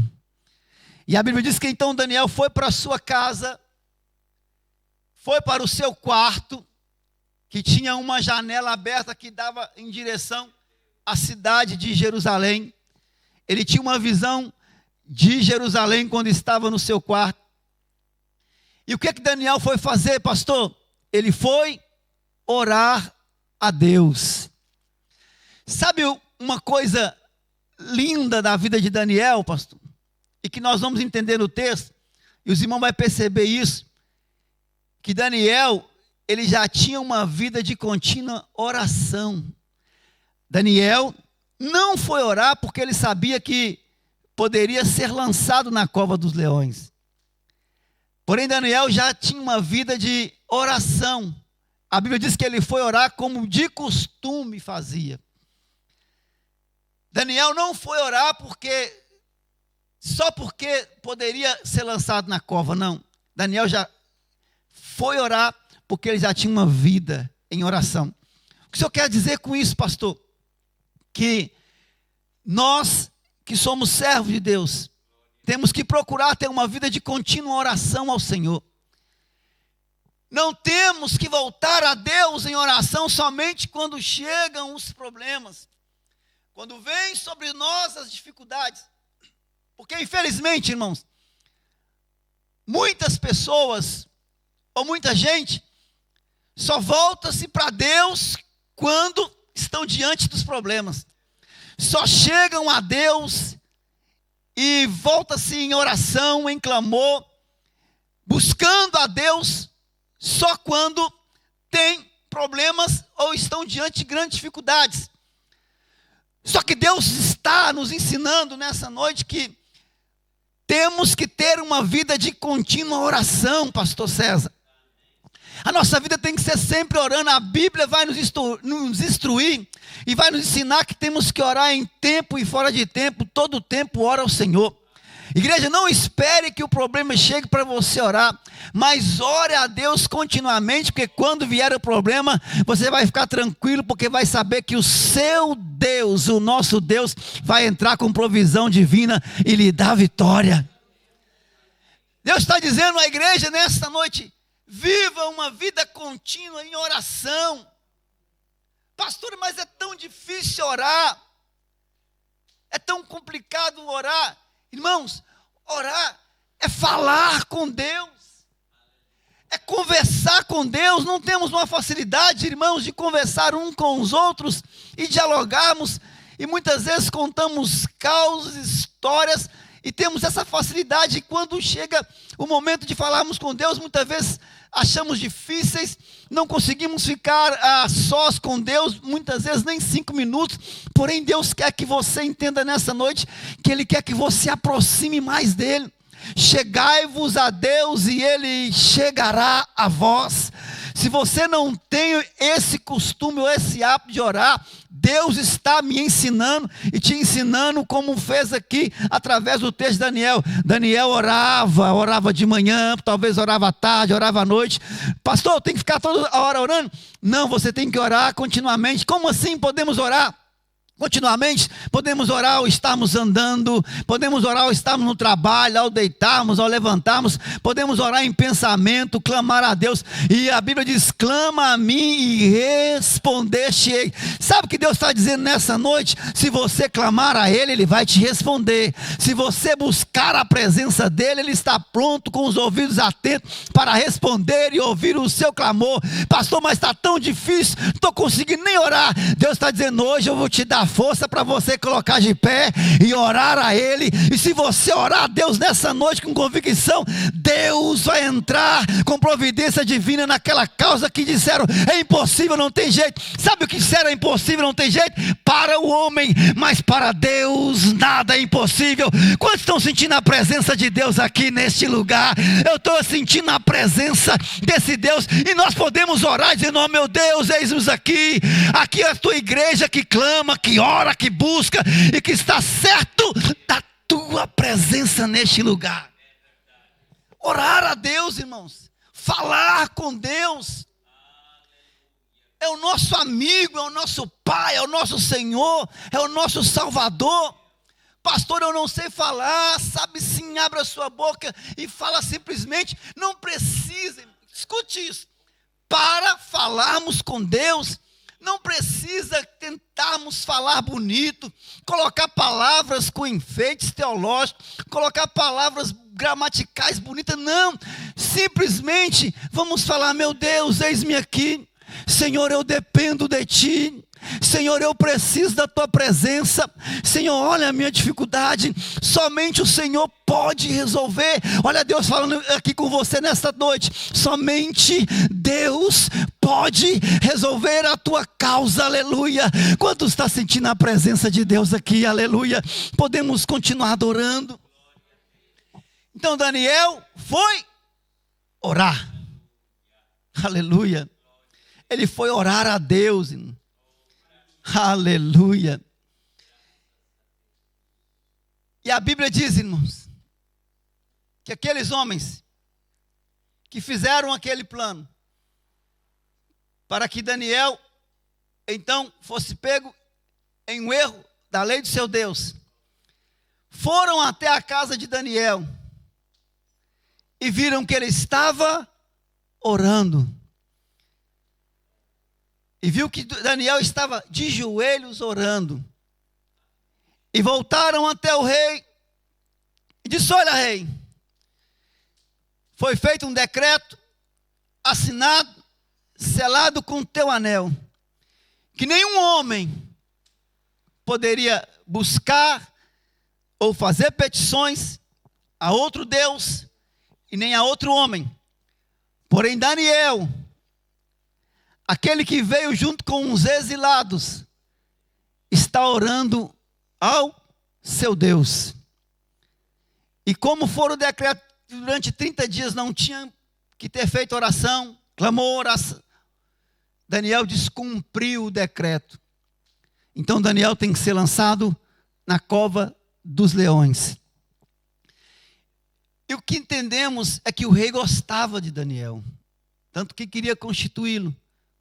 E a Bíblia diz que então Daniel foi para a sua casa, foi para o seu quarto, que tinha uma janela aberta que dava em direção à cidade de Jerusalém. Ele tinha uma visão de Jerusalém quando estava no seu quarto. E o que Daniel foi fazer, pastor? Ele foi orar a Deus. Sabe uma coisa linda da vida de Daniel, pastor? E que nós vamos entender no texto, e os irmãos vão perceber isso, que Daniel, ele já tinha uma vida de contínua oração. Daniel não foi orar porque ele sabia que poderia ser lançado na cova dos leões. Porém, Daniel já tinha uma vida de oração. A Bíblia diz que ele foi orar como de costume fazia. Daniel não foi orar só porque poderia ser lançado na cova, não. Daniel já foi orar porque ele já tinha uma vida em oração. O que o senhor quer dizer com isso, pastor? Que nós que somos servos de Deus, temos que procurar ter uma vida de contínua oração ao Senhor. Não temos que voltar a Deus em oração somente quando chegam os problemas, quando vêm sobre nós as dificuldades. Porque, infelizmente, irmãos, muitas pessoas, ou muita gente, só volta-se para Deus quando estão diante dos problemas. Só chegam a Deus e volta-se em oração, em clamor, buscando a Deus só quando tem problemas ou estão diante de grandes dificuldades. Só que Deus está nos ensinando nessa noite que temos que ter uma vida de contínua oração, pastor César. A nossa vida tem que ser sempre orando. A Bíblia vai nos instruir e vai nos ensinar que temos que orar em tempo e fora de tempo. Todo tempo ora ao Senhor. Igreja, não espere que o problema chegue para você orar, mas ore a Deus continuamente, porque quando vier o problema, você vai ficar tranquilo, porque vai saber que o seu Deus, o nosso Deus, vai entrar com provisão divina e lhe dar vitória. Deus está dizendo à igreja nesta noite: viva uma vida contínua em oração. Pastor, mas é tão difícil orar, é tão complicado orar. Irmãos, orar é falar com Deus, é conversar com Deus. Não temos uma facilidade, irmãos, de conversar uns com os outros e dialogarmos, e muitas vezes contamos causas, histórias, e temos essa facilidade. E quando chega o momento de falarmos com Deus, muitas vezes achamos difíceis, não conseguimos ficar a sós com Deus, muitas vezes nem 5 minutos, porém Deus quer que você entenda nessa noite, que Ele quer que você aproxime mais dEle. Chegai-vos a Deus e Ele chegará a vós. Se você não tem esse costume ou esse hábito de orar, Deus está me ensinando e te ensinando como fez aqui através do texto de Daniel. Daniel orava de manhã, talvez orava à tarde, orava à noite. Pastor, eu tenho que ficar toda hora orando? Não, você tem que orar continuamente. Como assim podemos orar continuamente? Podemos orar ao estarmos andando, podemos orar ao estarmos no trabalho, ao deitarmos, ao levantarmos, podemos orar em pensamento, clamar a Deus, e a Bíblia diz, clama a mim e responder-te-ei. Sabe o que Deus está dizendo nessa noite? Se você clamar a Ele, Ele vai te responder. Se você buscar a presença dEle, Ele está pronto, com os ouvidos atentos, para responder e ouvir o seu clamor. Pastor, mas está tão difícil, não estou conseguindo nem orar. Deus está dizendo, hoje eu vou te dar força para você colocar de pé e orar a Ele. E se você orar a Deus nessa noite com convicção, Deus vai entrar com providência divina naquela causa que disseram, é impossível, não tem jeito. Sabe o que disseram, é impossível, não tem jeito? Para o homem, mas para Deus nada é impossível. Quantos estão sentindo a presença de Deus aqui neste lugar? Eu estou sentindo a presença desse Deus, e nós podemos orar dizendo, oh meu Deus, eis-nos aqui é a tua igreja que clama, que ora, que busca e que está certo da tua presença neste lugar. Orar a Deus, irmãos, falar com Deus, é o nosso amigo, é o nosso Pai, é o nosso Senhor, é o nosso Salvador. Pastor, eu não sei falar. Sabe sim, abre a sua boca e fala simplesmente. Não precisa, escute isso, para falarmos com Deus, não precisa tentarmos falar bonito, colocar palavras com enfeites teológicos, colocar palavras gramaticais bonitas, não, simplesmente vamos falar, meu Deus, eis-me aqui, Senhor, eu dependo de Ti, Senhor, eu preciso da Tua presença, Senhor, olha a minha dificuldade, somente o Senhor pode resolver. Olha Deus falando aqui com você nesta noite, somente Deus pode resolver a tua causa, aleluia. Quanto está sentindo a presença de Deus aqui, aleluia? Podemos continuar adorando. Então Daniel foi orar, aleluia, ele foi orar a Deus, aleluia. E a Bíblia diz, irmãos, que aqueles homens que fizeram aquele plano para que Daniel então fosse pego em um erro da lei do seu Deus, foram até a casa de Daniel e viram que ele estava orando. E viu que Daniel estava de joelhos orando. E voltaram até o rei e disse, olha rei, foi feito um decreto, assinado, selado com o teu anel, que nenhum homem poderia buscar ou fazer petições a outro Deus e nem a outro homem. Porém Daniel, aquele que veio junto com os exilados, está orando ao seu Deus. E como for o decreto, durante 30 dias não tinha que ter feito oração, clamou oração, Daniel descumpriu o decreto. Então Daniel tem que ser lançado na cova dos leões. E o que entendemos é que o rei gostava de Daniel, tanto que queria constituí-lo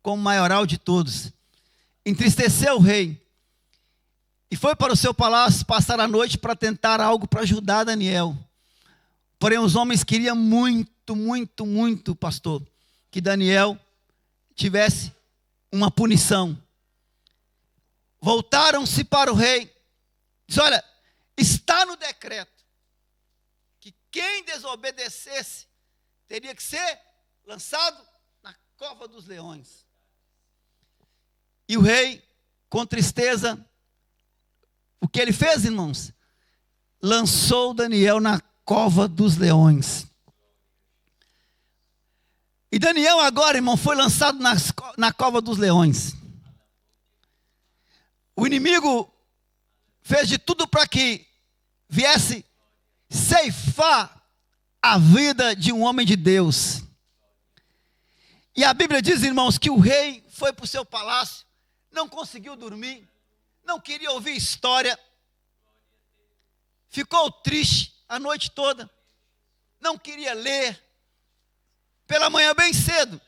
como maioral de todos. Entristeceu o rei e foi para o seu palácio passar a noite para tentar algo para ajudar Daniel. Porém os homens queriam muito, pastor, que Daniel tivesse uma punição. Voltaram-se para o rei, diz, olha, está no decreto que quem desobedecesse teria que ser lançado na cova dos leões. E o rei, com tristeza, o que ele fez, irmãos? Lançou Daniel na cova dos leões. E Daniel agora, irmão, foi lançado na cova dos leões. O inimigo fez de tudo para que viesse ceifar a vida de um homem de Deus. E a Bíblia diz, irmãos, que o rei foi para o seu palácio, não conseguiu dormir, não queria ouvir história, ficou triste a noite toda, não queria ler. Pela manhã bem cedo,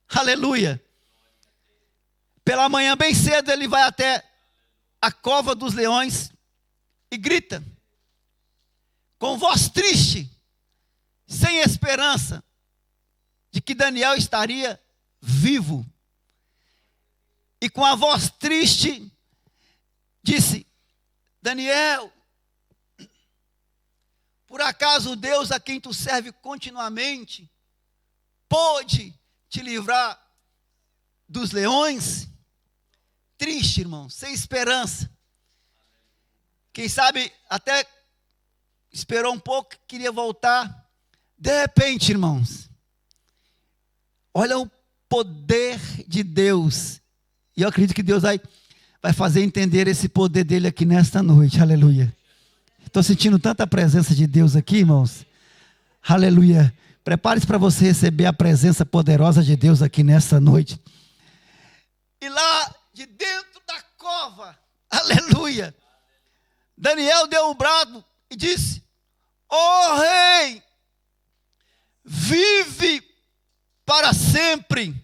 aleluia, pela manhã bem cedo ele vai até a cova dos leões e grita, com voz triste, sem esperança, de que Daniel estaria vivo. E com a voz triste, disse, Daniel, por acaso Deus a quem tu serve continuamente, pôde te livrar dos leões? Triste, irmão, sem esperança. Quem sabe até esperou um pouco, queria voltar. De repente, irmãos, olha o poder de Deus. E eu acredito que Deus vai fazer entender esse poder dele aqui nesta noite. Aleluia. Estou sentindo tanta presença de Deus aqui, irmãos. Aleluia. Prepare-se para você receber a presença poderosa de Deus aqui nesta noite. E lá de dentro da cova, aleluia, Daniel deu um brado e disse, ó rei, vive para sempre.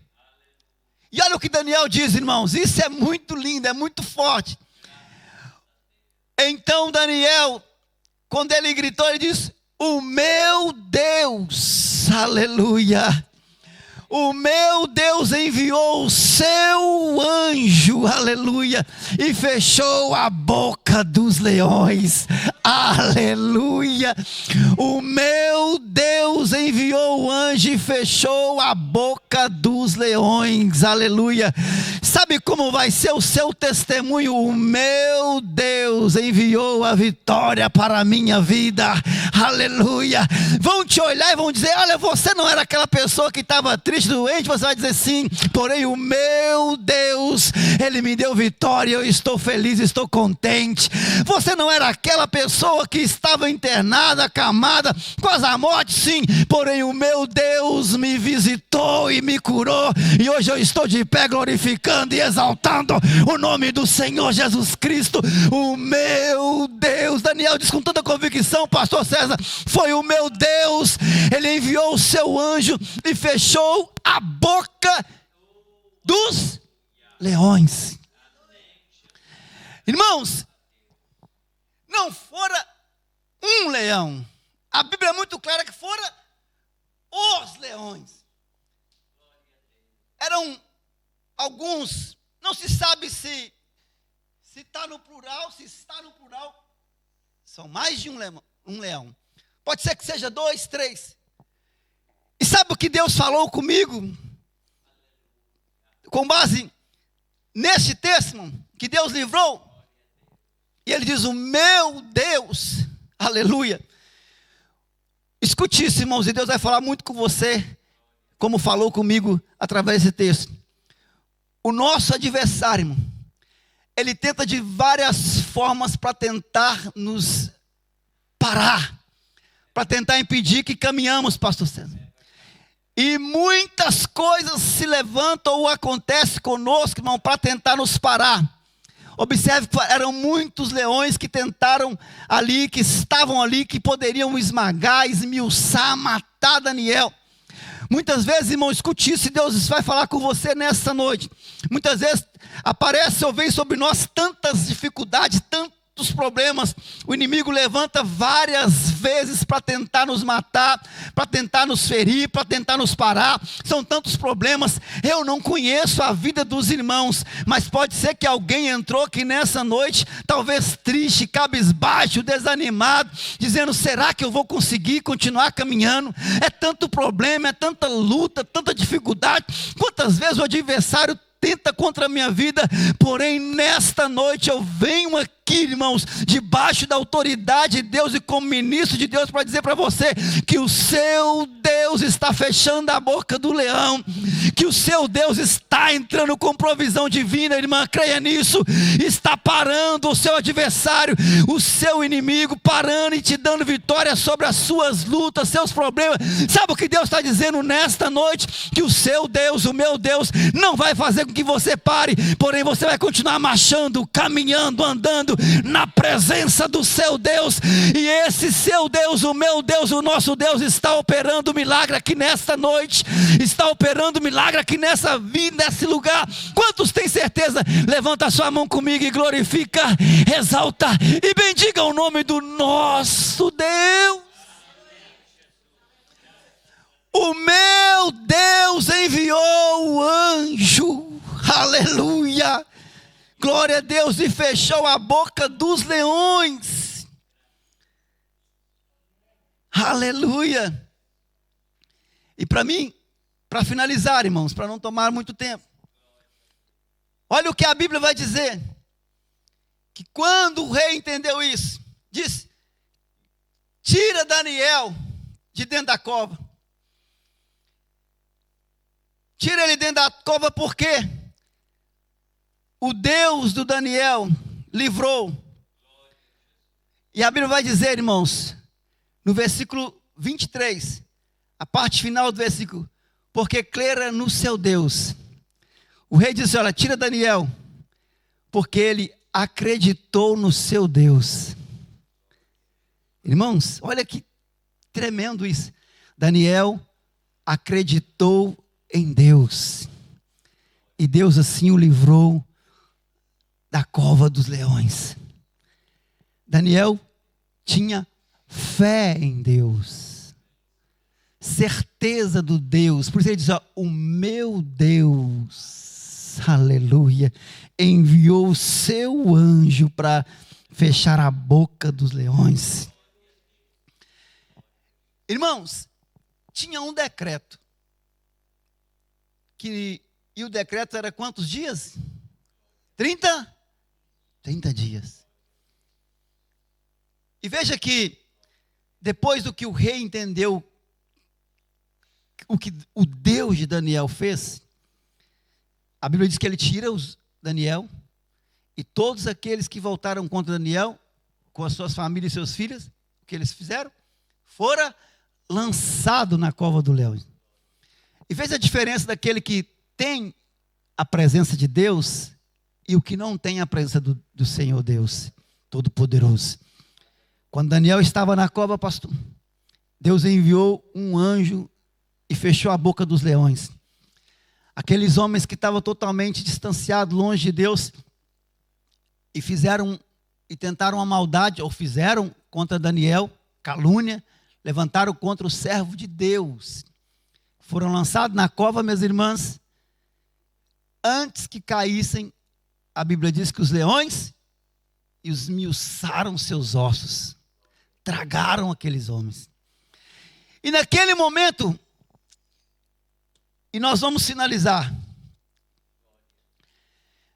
E olha o que Daniel diz, irmãos, isso é muito lindo, é muito forte. Então Daniel, quando ele gritou, ele disse, o meu Deus, aleluia, o meu Deus enviou o seu anjo, aleluia, e fechou a boca dos leões, aleluia. O meu Deus enviou o anjo e fechou a boca dos leões, aleluia. Sabe como vai ser o seu testemunho? O meu Deus enviou a vitória para a minha vida, aleluia. Vão te olhar e vão dizer, olha, você não era aquela pessoa que estava triste, doente. Você vai dizer sim, porém o meu Deus, Ele me deu vitória, eu estou feliz, estou contente. Você não era aquela pessoa que estava internada, acamada, quase à morte, sim, porém o meu Deus me visitou e me curou, e hoje eu estou de pé glorificando e exaltando o nome do Senhor Jesus Cristo. O meu Deus, Daniel diz com toda convicção, pastor César, foi o meu Deus, Ele enviou o seu anjo e fechou a boca dos leões. Irmãos, não fora um leão, a Bíblia é muito clara que fora os leões. Eram alguns, não se sabe se está no plural, se está no plural, são mais de um leão. Pode ser que seja 2, 3. E sabe o que Deus falou comigo? Com base neste texto que Deus livrou. E Ele diz, o meu Deus, aleluia. Escute isso, irmãos, e Deus vai falar muito com você, como falou comigo através desse texto. O nosso adversário, irmão, ele tenta de várias formas para tentar nos parar, para tentar impedir que caminhamos, pastor César. E muitas coisas se levantam ou acontecem conosco, irmão, para tentar nos parar. Observe que eram muitos leões que tentaram ali, que estavam ali, que poderiam esmagar, esmiuçar, matar Daniel. Muitas vezes, irmão, escute isso, e Deus vai falar com você nessa noite. Muitas vezes aparece ou vem sobre nós tantas dificuldades, tantos problemas. O inimigo levanta várias vezes para tentar nos matar, para tentar nos ferir, para tentar nos parar. São tantos problemas. Eu não conheço a vida dos irmãos, mas pode ser que alguém entrou aqui nessa noite, talvez triste, cabisbaixo, desanimado, dizendo, será que eu vou conseguir continuar caminhando? É tanto problema, é tanta luta, tanta dificuldade. Quantas vezes o adversário tenta contra a minha vida, porém nesta noite eu venho aqui, irmãos, debaixo da autoridade de Deus e como ministro de Deus, para dizer para você que o seu Deus está fechando a boca do leão, que o seu Deus está entrando com provisão divina, irmã, creia nisso. Está parando o seu adversário, o seu inimigo, parando e te dando vitória sobre as suas lutas, seus problemas. Sabe o que Deus está dizendo nesta noite? Que o seu Deus, o meu Deus, não vai fazer com que você pare, porém você vai continuar marchando, caminhando, andando na presença do seu Deus. E esse seu Deus, o meu Deus, o nosso Deus está operando milagre aqui nesta noite, está operando milagre aqui nessa vida, nesse lugar. Quantos têm certeza? Levanta a sua mão comigo e glorifica, exalta e bendiga o nome do nosso Deus. O meu Deus enviou o anjo, aleluia, glória a Deus, e fechou a boca dos leões, aleluia. E para mim, para finalizar, irmãos, para não tomar muito tempo, olha o que a Bíblia vai dizer, que quando o rei entendeu isso, disse: tira Daniel de dentro da cova. Tira ele dentro da cova, porque o Deus do Daniel livrou. E a Bíblia vai dizer, irmãos, no versículo 23, a parte final do versículo: porque crera no seu Deus. O rei disse: olha, tira Daniel, porque ele acreditou no seu Deus. Irmãos, olha que tremendo isso. Daniel acreditou em Deus, e Deus assim o livrou da cova dos leões. Daniel tinha fé em Deus, certeza do Deus, por isso ele diz: ó, o meu Deus, aleluia, enviou o seu anjo para fechar a boca dos leões. Irmãos, tinha um decreto, e o decreto era quantos dias? 30 dias. E veja que, depois do que o rei entendeu, o que o Deus de Daniel fez, a Bíblia diz que ele tira Daniel e todos aqueles que voltaram contra Daniel, com as suas famílias e seus filhos, o que eles fizeram? Fora lançado na cova do leão. E veja a diferença daquele que tem a presença de Deus e o que não tem a presença do Senhor Deus Todo-Poderoso. Quando Daniel estava na cova, pastor, Deus enviou um anjo e fechou a boca dos leões. Aqueles homens que estavam totalmente distanciados, longe de Deus, e tentaram a maldade, ou fizeram contra Daniel, calúnia, levantaram contra o servo de Deus. Foram lançados na cova, minhas irmãs. Antes que caíssem, a Bíblia diz que os leões esmiuçaram seus ossos, tragaram aqueles homens. E naquele momento, e nós vamos finalizar,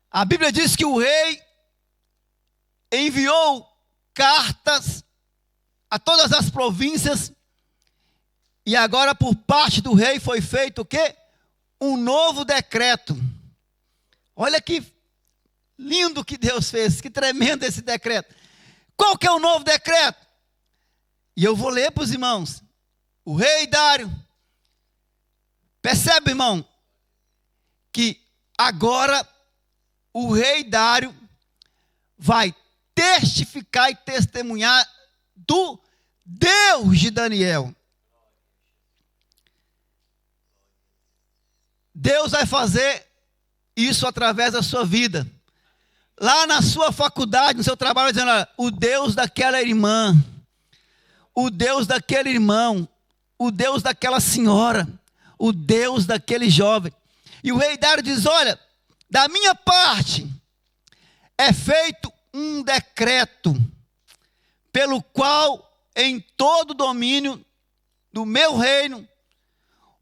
a Bíblia diz que o rei enviou cartas a todas as províncias, e agora por parte do rei foi feito o quê? Um novo decreto. Olha que lindo que Deus fez, que tremendo esse decreto. Qual que é o novo decreto? E eu vou ler para os irmãos. O rei Dário, percebe, irmão, que agora o rei Dário vai testificar e testemunhar do Deus de Daniel. Deus vai fazer isso através da sua vida. Lá na sua faculdade, no seu trabalho, dizendo: olha, o Deus daquela irmã, o Deus daquele irmão, o Deus daquela senhora, o Deus daquele jovem. E o rei Dário diz: olha, da minha parte é feito um decreto, pelo qual em todo o domínio do meu reino,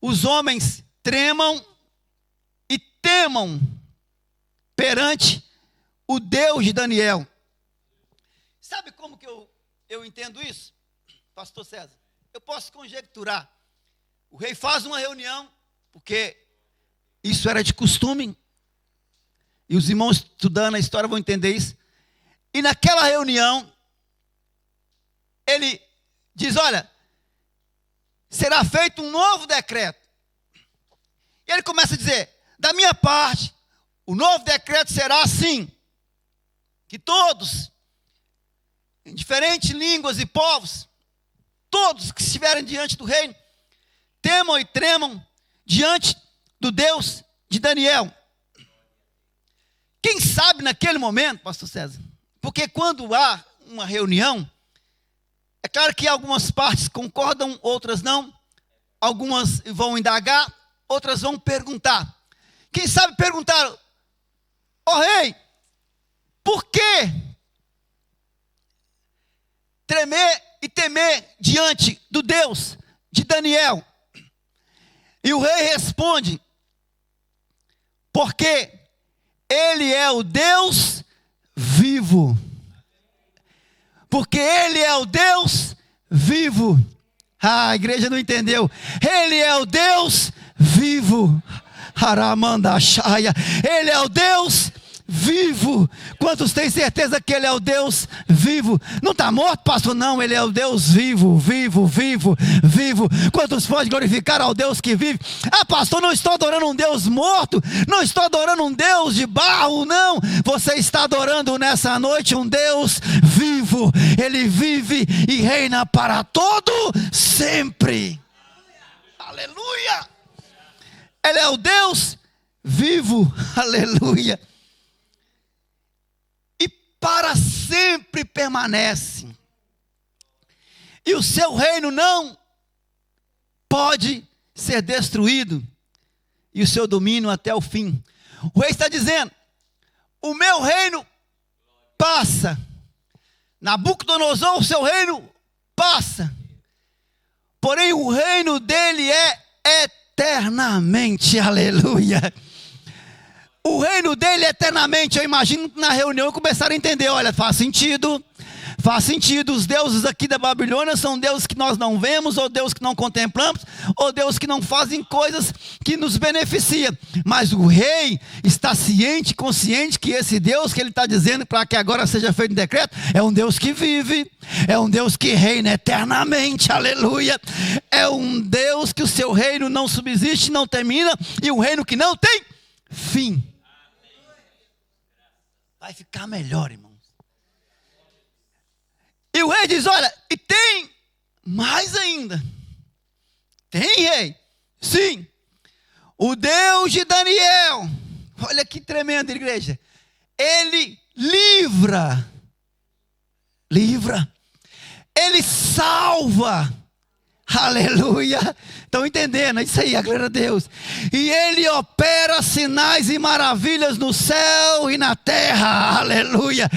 os homens tremam e temam perante o Deus de Daniel. Sabe como que eu entendo isso, pastor César? Eu posso conjecturar. O rei faz uma reunião, porque Isso era de costume. E os irmãos estudando a história vão entender isso. E naquela reunião, ele diz, olha, será feito um novo decreto. E ele começa a dizer, da minha parte, o novo decreto será assim, que todos, em diferentes línguas e povos, todos que estiverem diante do reino, temam e tremam diante do Deus de Daniel. Quem sabe naquele momento, pastor César, porque quando há uma reunião, é claro que algumas partes concordam, outras não, algumas vão indagar, outras vão perguntar. Quem sabe perguntaram, ó rei, por que tremer e temer diante do Deus de Daniel? E o rei responde, porque Ele é o Deus vivo. Porque Ele é o Deus vivo. Ah, a igreja não entendeu. Ele é o Deus vivo. Haramandachaya. Ele é o Deus vivo. Quantos têm certeza que Ele é o Deus vivo? Não está morto, pastor? Não, Ele é o Deus vivo, vivo, vivo, vivo. Quantos podem glorificar ao Deus que vive? Ah, pastor, não estou adorando um Deus morto, não estou adorando um Deus de barro, não. Você está adorando nessa noite um Deus vivo. Ele vive e reina para todo sempre. Aleluia! Ele é o Deus vivo. Aleluia! Para sempre permanece. E o seu reino não pode ser destruído. E o seu domínio até o fim. O rei está dizendo, o meu reino passa. Nabucodonosor, o seu reino passa. Porém o reino dele é eternamente. Aleluia. O reino dele eternamente. Eu imagino que na reunião começaram a entender. Olha, faz sentido. Os deuses aqui da Babilônia são deuses que nós não vemos, ou deuses que não contemplamos, ou deuses que não fazem coisas que nos beneficiam. Mas o rei está ciente, consciente que esse Deus que ele está dizendo para que agora seja feito um decreto, é um Deus que vive, é um Deus que reina eternamente, aleluia. É um Deus que o seu reino não subsiste, não termina, e um reino que não tem fim. Vai ficar melhor, irmãos. E o rei diz, olha, e tem mais ainda. Tem, rei? Sim. O Deus de Daniel. Olha que tremendo, igreja. Ele livra. Ele salva. Aleluia. Estão entendendo? É isso aí, a glória a Deus. E Ele opera sinais e maravilhas no céu e na terra. Aleluia.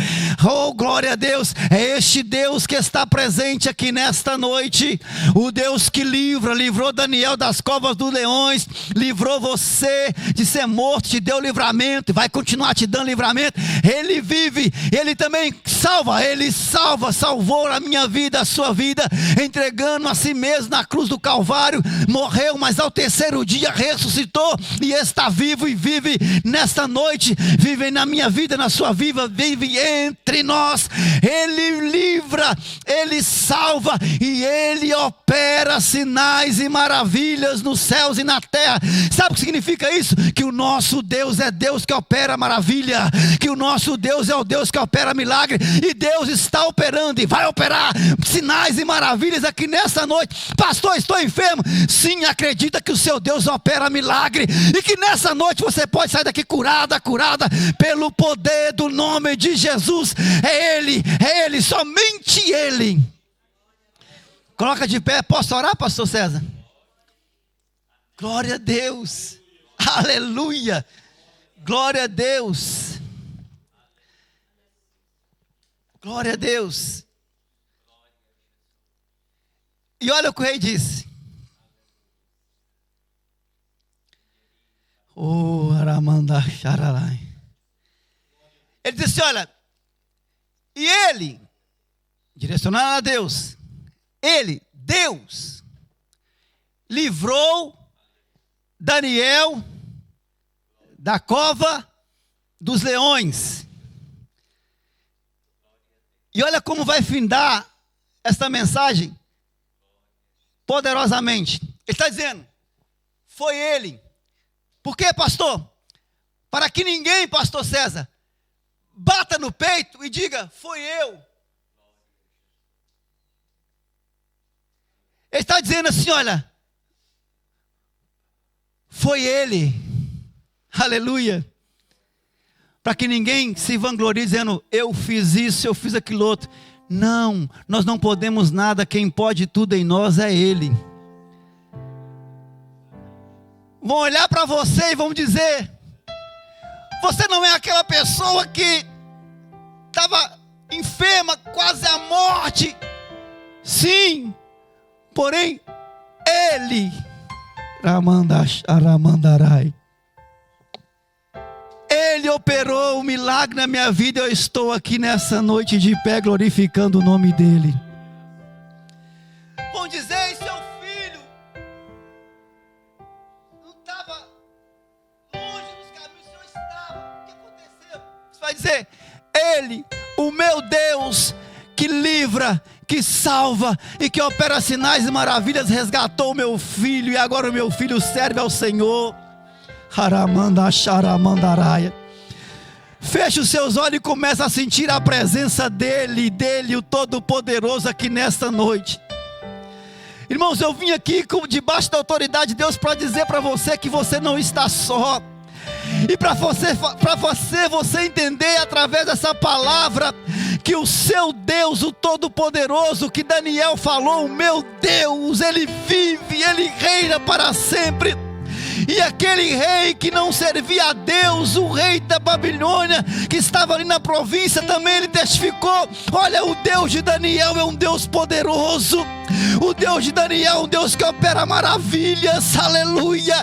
Oh, glória a Deus. É este Deus que está presente aqui nesta noite. O Deus que livrou Daniel das covas dos leões, livrou você de ser morto, te deu livramento e vai continuar te dando livramento. Ele vive, Ele também salva. Ele salvou a minha vida, a sua vida, entregando a si mesmo na cruz do Calvário. Morreu, mas ao terceiro dia ressuscitou e está vivo e vive nesta noite, vive na minha vida, na sua vida, vive entre nós. Ele livra, Ele salva e Ele opera sinais e maravilhas nos céus e na terra. Sabe o que significa isso? Que o nosso Deus é Deus que opera maravilha, que o nosso Deus é o Deus que opera milagre, e Deus está operando e vai operar sinais e maravilhas aqui nessa noite. Pastor, estou enfermo. Sim, acredita que o seu Deus opera milagre e que nessa noite você pode sair daqui curada pelo poder do nome de Jesus. É Ele, somente Ele. Coloca de pé. Posso orar, pastor César? Glória a Deus. Aleluia. Glória a Deus. Glória a Deus. E olha o que o rei disse. Oh, Aramanda Xararai. Ele disse, olha, e ele, direcionado a Deus, Deus, livrou Daniel da cova dos leões. E olha como vai findar esta mensagem poderosamente. Ele está dizendo, foi ele. Por quê, pastor? Para que ninguém, pastor César, bata no peito e diga, foi eu. Ele está dizendo assim, olha, foi ele. Aleluia. Para que ninguém se vanglorie dizendo, eu fiz isso, eu fiz aquilo outro. Não, nós não podemos nada, quem pode tudo em nós é ele. Vão olhar para você e vão dizer, você não é aquela pessoa que estava enferma, quase à morte. Sim, porém, ele, Ramandarai, ele operou um milagre na minha vida. Eu estou aqui nessa noite de pé glorificando o nome dele. Vão dizer, seu filho não estava longe dos caminhos, o Senhor estava. O que aconteceu? Você vai dizer, ele, o meu Deus, que livra, que salva e que opera sinais e maravilhas, resgatou o meu filho e agora o meu filho serve ao Senhor. Feche os seus olhos e comece a sentir a presença dele, o Todo-Poderoso aqui nesta noite. Irmãos, eu vim aqui debaixo da autoridade de Deus para dizer para você que você não está só. E para você entender através dessa palavra que o seu Deus, o Todo-Poderoso, que Daniel falou, o meu Deus, ele vive, ele reina para sempre. E aquele rei que não servia a Deus, o rei da Babilônia, que estava ali na província, também ele testificou, olha, o Deus de Daniel é um Deus poderoso. O Deus de Daniel é um Deus que opera maravilhas, aleluia.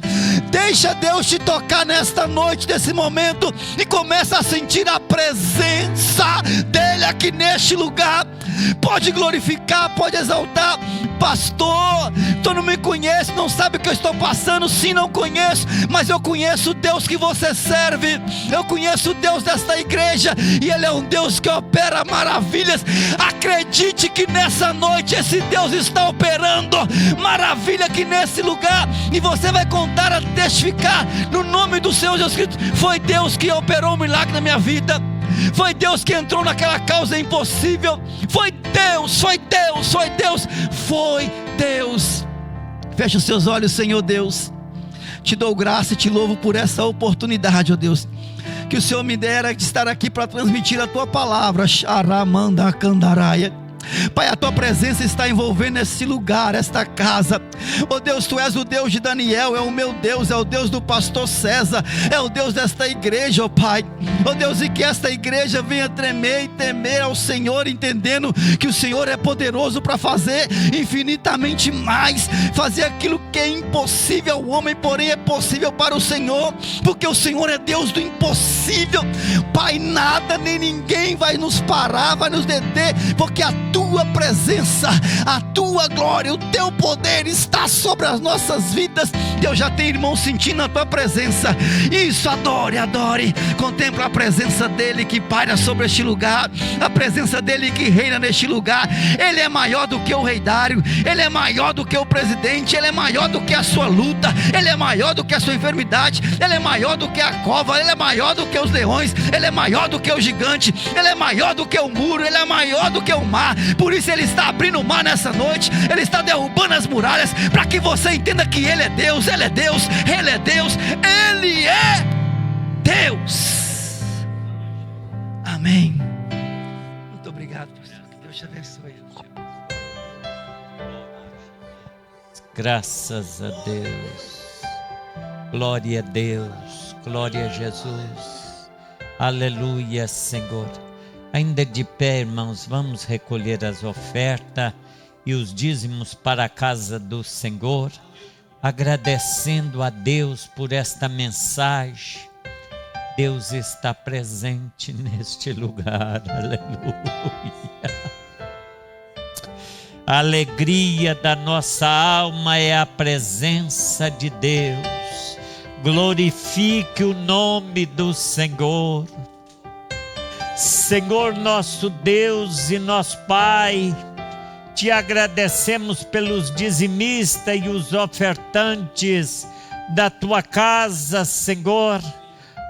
Deixa Deus te tocar nesta noite, nesse momento, e começa a sentir a presença dele aqui neste lugar. Pode glorificar, pode exaltar. Pastor, tu não me conhece, não sabe o que eu estou passando. Sim, não conheço, mas eu conheço o Deus que você serve. Eu conheço o Deus desta igreja, e ele é um Deus que opera maravilhas. Acredite que nessa noite esse Deus está operando maravilha aqui nesse lugar, e você vai contar a testificar no nome do Senhor Jesus Cristo. Foi Deus que operou um milagre na minha vida. Foi Deus que entrou naquela causa impossível. Foi Deus, foi Deus, foi Deus, foi Deus. Feche os seus olhos, Senhor Deus. Te dou graça e te louvo por essa oportunidade, ó Deus, que o Senhor me dera de estar aqui para transmitir a tua palavra. Sharamanda Kandaraia. Pai, a tua presença está envolvendo esse lugar, esta casa. Oh Deus, tu és o Deus de Daniel, é o meu Deus, é o Deus do pastor César, é o Deus desta igreja, oh Pai. Oh Deus, e que esta igreja venha tremer e temer ao Senhor, entendendo que o Senhor é poderoso para fazer infinitamente mais, fazer aquilo que é impossível ao homem, porém é possível para o Senhor, porque o Senhor é Deus do impossível. Pai, nada nem ninguém vai nos parar, vai nos deter, porque a tua presença, a tua glória, o teu poder está sobre as nossas vidas. Deus, já tem irmão sentindo a tua presença. Isso, adore, adore. Contempla a presença dele que paira sobre este lugar, a presença dele que reina neste lugar. Ele é maior do que o rei Dário, ele é maior do que o presidente, ele é maior do que a sua luta, ele é maior do que a sua enfermidade, ele é maior do que a cova, ele é maior do que os leões, ele é maior do que o gigante, ele é maior do que o muro, ele é maior do que o mar. Por isso ele está abrindo o mar nessa noite, ele está derrubando as muralhas, para que você entenda que ele é Deus, ele é Deus, ele é Deus, ele é Deus. Amém. Muito obrigado, pastor. Que Deus te abençoe. Graças a Deus. Glória a Deus. Glória a Jesus. Aleluia, Senhor. Ainda de pé, irmãos, vamos recolher as ofertas e os dízimos para a casa do Senhor, agradecendo a Deus por esta mensagem. Deus está presente neste lugar, aleluia. A alegria da nossa alma é a presença de Deus. Glorifique o nome do Senhor. Senhor nosso Deus e nosso Pai, te agradecemos pelos dizimistas e os ofertantes da tua casa, Senhor.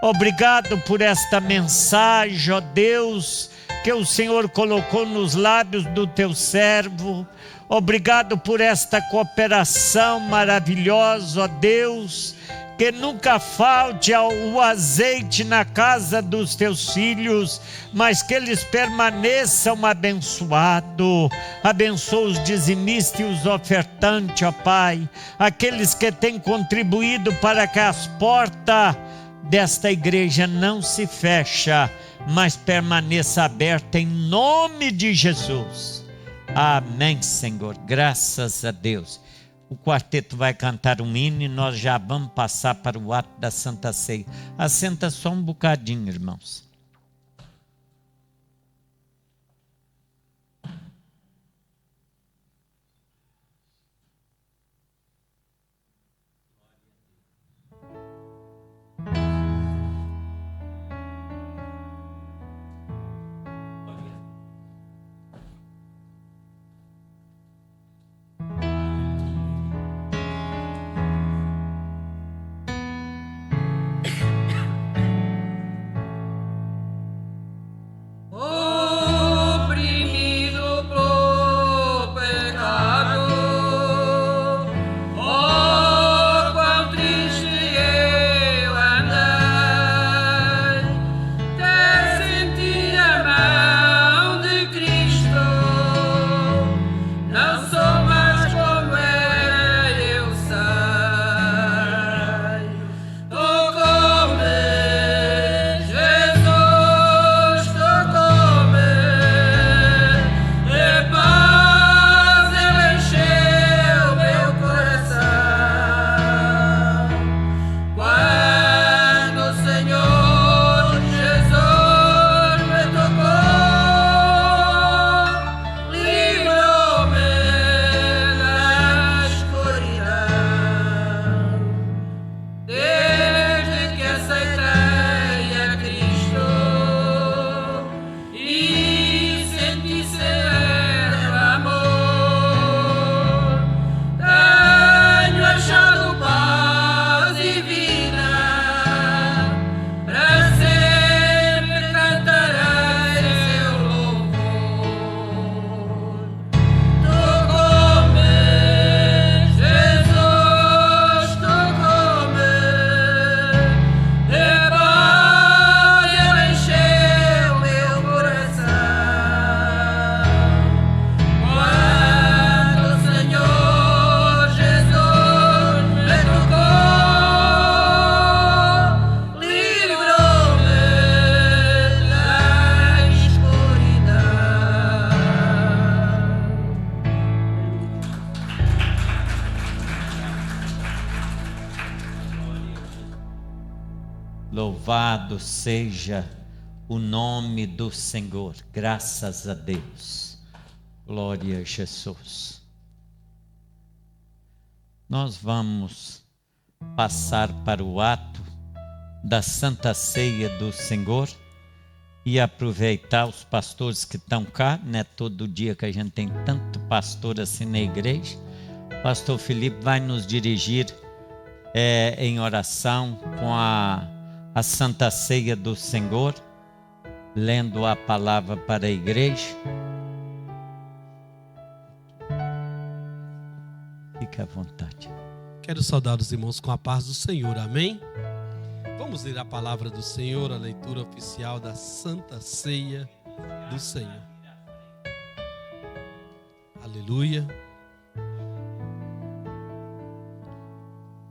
Obrigado por esta mensagem, ó Deus, que o Senhor colocou nos lábios do teu servo. Obrigado por esta cooperação maravilhosa, ó Deus. Que nunca falte o azeite na casa dos teus filhos, mas que eles permaneçam abençoados. Abençoa os dizimistas e os ofertantes, ó Pai, aqueles que têm contribuído para que as portas desta igreja não se fechem, mas permaneça aberta em nome de Jesus. Amém, Senhor, graças a Deus. O quarteto vai cantar um hino e nós já vamos passar para o ato da Santa Ceia. Assenta só um bocadinho, irmãos. Louvado seja o nome do Senhor, graças a Deus, glória a Jesus. Nós vamos passar para o ato da Santa Ceia do Senhor e aproveitar os pastores que estão cá, não é todo dia que a gente tem tanto pastor assim na igreja. O pastor Felipe vai nos dirigir em oração com a Santa Ceia do Senhor, lendo a palavra para a igreja. Fique à vontade. Quero saudar os irmãos com a paz do Senhor, amém? Vamos ler a palavra do Senhor, a leitura oficial da Santa Ceia do Senhor. Aleluia.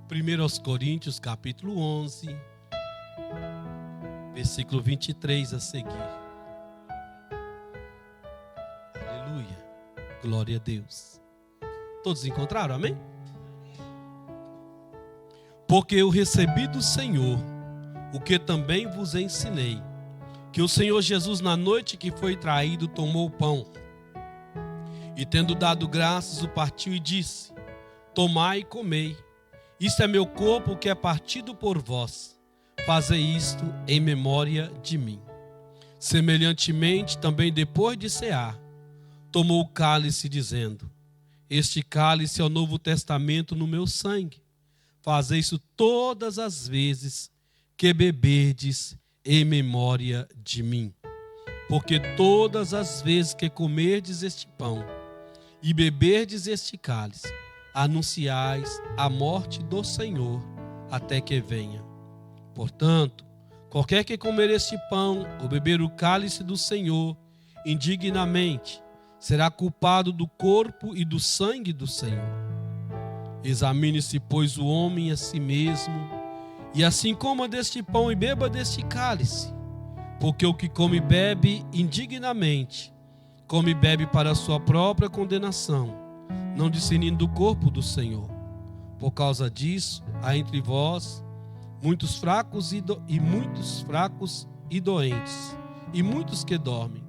1 Coríntios capítulo 11, versículo 23 a seguir. Aleluia. Glória a Deus. Todos encontraram, amém? Porque eu recebi do Senhor o que também vos ensinei, que o Senhor Jesus, na noite que foi traído, tomou o pão e, tendo dado graças, o partiu e disse: tomai e comei, Isto é meu corpo que é partido por vós. Fazei isto em memória de mim. Semelhantemente, também depois de cear, tomou o cálice, dizendo: Este cálice é o novo testamento no meu sangue. Fazei isso todas as vezes que beberdes em memória de mim. Porque todas as vezes que comerdes este pão e beberdes este cálice, anunciais a morte do Senhor até que venha. Portanto, qualquer que comer este pão ou beber o cálice do Senhor indignamente, será culpado do corpo e do sangue do Senhor. Examine-se, pois, o homem a si mesmo, e assim coma deste pão e beba deste cálice. Porque o que come e bebe indignamente, come e bebe para a sua própria condenação, não discernindo o corpo do Senhor. Por causa disso, há entre vós muitos fracos e doentes, e muitos que dormem.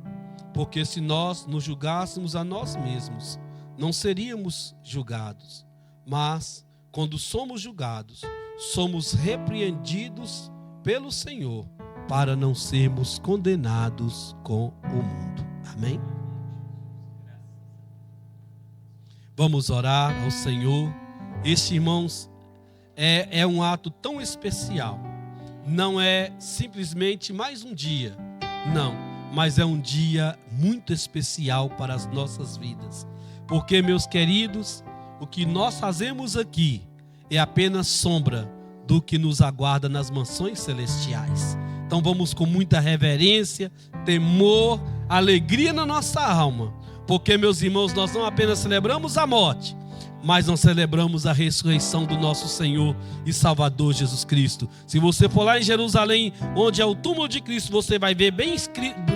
Porque se nós nos julgássemos a nós mesmos, não seríamos julgados. Mas, quando somos julgados, somos repreendidos pelo Senhor, para não sermos condenados com o mundo. Amém? Vamos orar ao Senhor. Este, irmãos, é um ato tão especial. Não é simplesmente mais um dia. Não, mas é um dia muito especial para as nossas vidas. Porque, meus queridos, o que nós fazemos aqui é apenas sombra do que nos aguarda nas mansões celestiais. Então vamos com muita reverência, temor, alegria na nossa alma. Porque, meus irmãos, nós não apenas celebramos a morte, mas nós celebramos a ressurreição do nosso Senhor e Salvador Jesus Cristo. Se você for lá em Jerusalém, onde é o túmulo de Cristo, você vai ver bem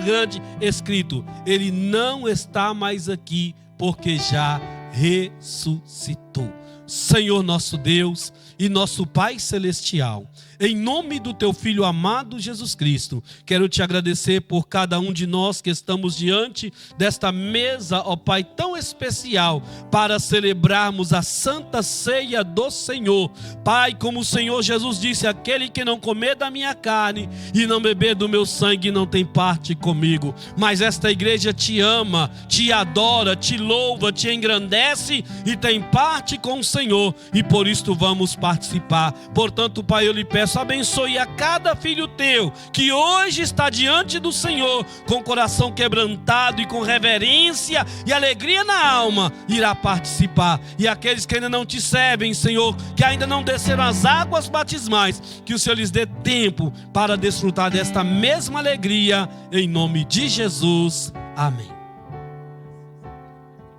grande escrito: Ele não está mais aqui, porque já ressuscitou. Senhor nosso Deus e nosso Pai Celestial, em nome do Teu Filho amado Jesus Cristo, quero Te agradecer por cada um de nós que estamos diante desta mesa, ó Pai, tão especial, para celebrarmos a Santa Ceia do Senhor. Pai, como o Senhor Jesus disse: aquele que não comer da minha carne e não beber do meu sangue não tem parte comigo. Mas esta igreja Te ama, Te adora, Te louva, Te engrandece e tem parte com o Senhor, e por isto vamos participar. Portanto, Pai, eu lhe peço, abençoe a cada filho Teu que hoje está diante do Senhor com o coração quebrantado e com reverência e alegria na alma, irá participar. E aqueles que ainda não Te servem, Senhor, que ainda não desceram as águas batismais, que o Senhor lhes dê tempo para desfrutar desta mesma alegria, em nome de Jesus. Amém.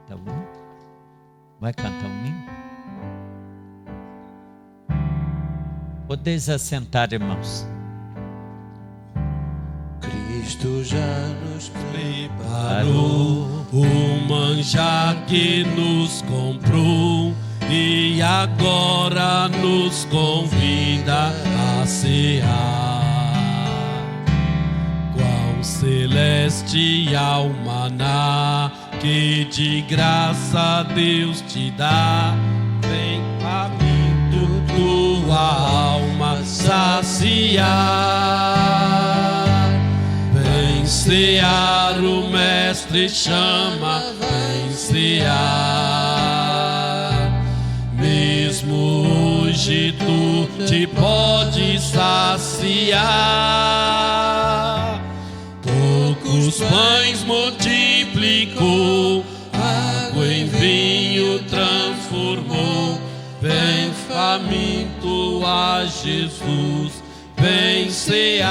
Tá bom? Vai cantar um hino? Podeis assentar, irmãos. Cristo já nos preparou o manjar que nos comprou e agora nos convida a cear. Qual celestial maná que de graça Deus te dá, vem faminto tua alma saciar. Vem cear, o Mestre chama, vem cear. Mesmo hoje tu te podes saciar. Poucos pães multiplicou, água em vinho transformou. Vem faminto a Jesus, vem cear.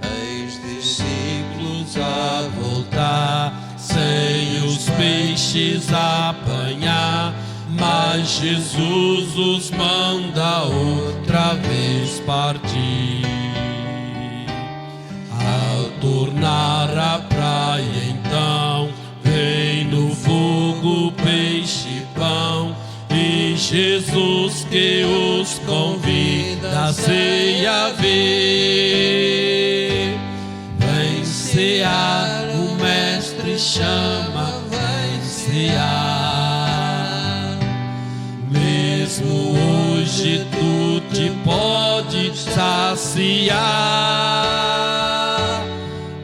Eis discípulos A voltar, sem os peixes apanhar, mas Jesus os manda outra vez partir. Ao tornar a praia então, vem no fogo peixe e pão, e Jesus que os convida a ceia ver. Vem cear, o Mestre chama, vem cear. Mesmo hoje tu te pode saciar.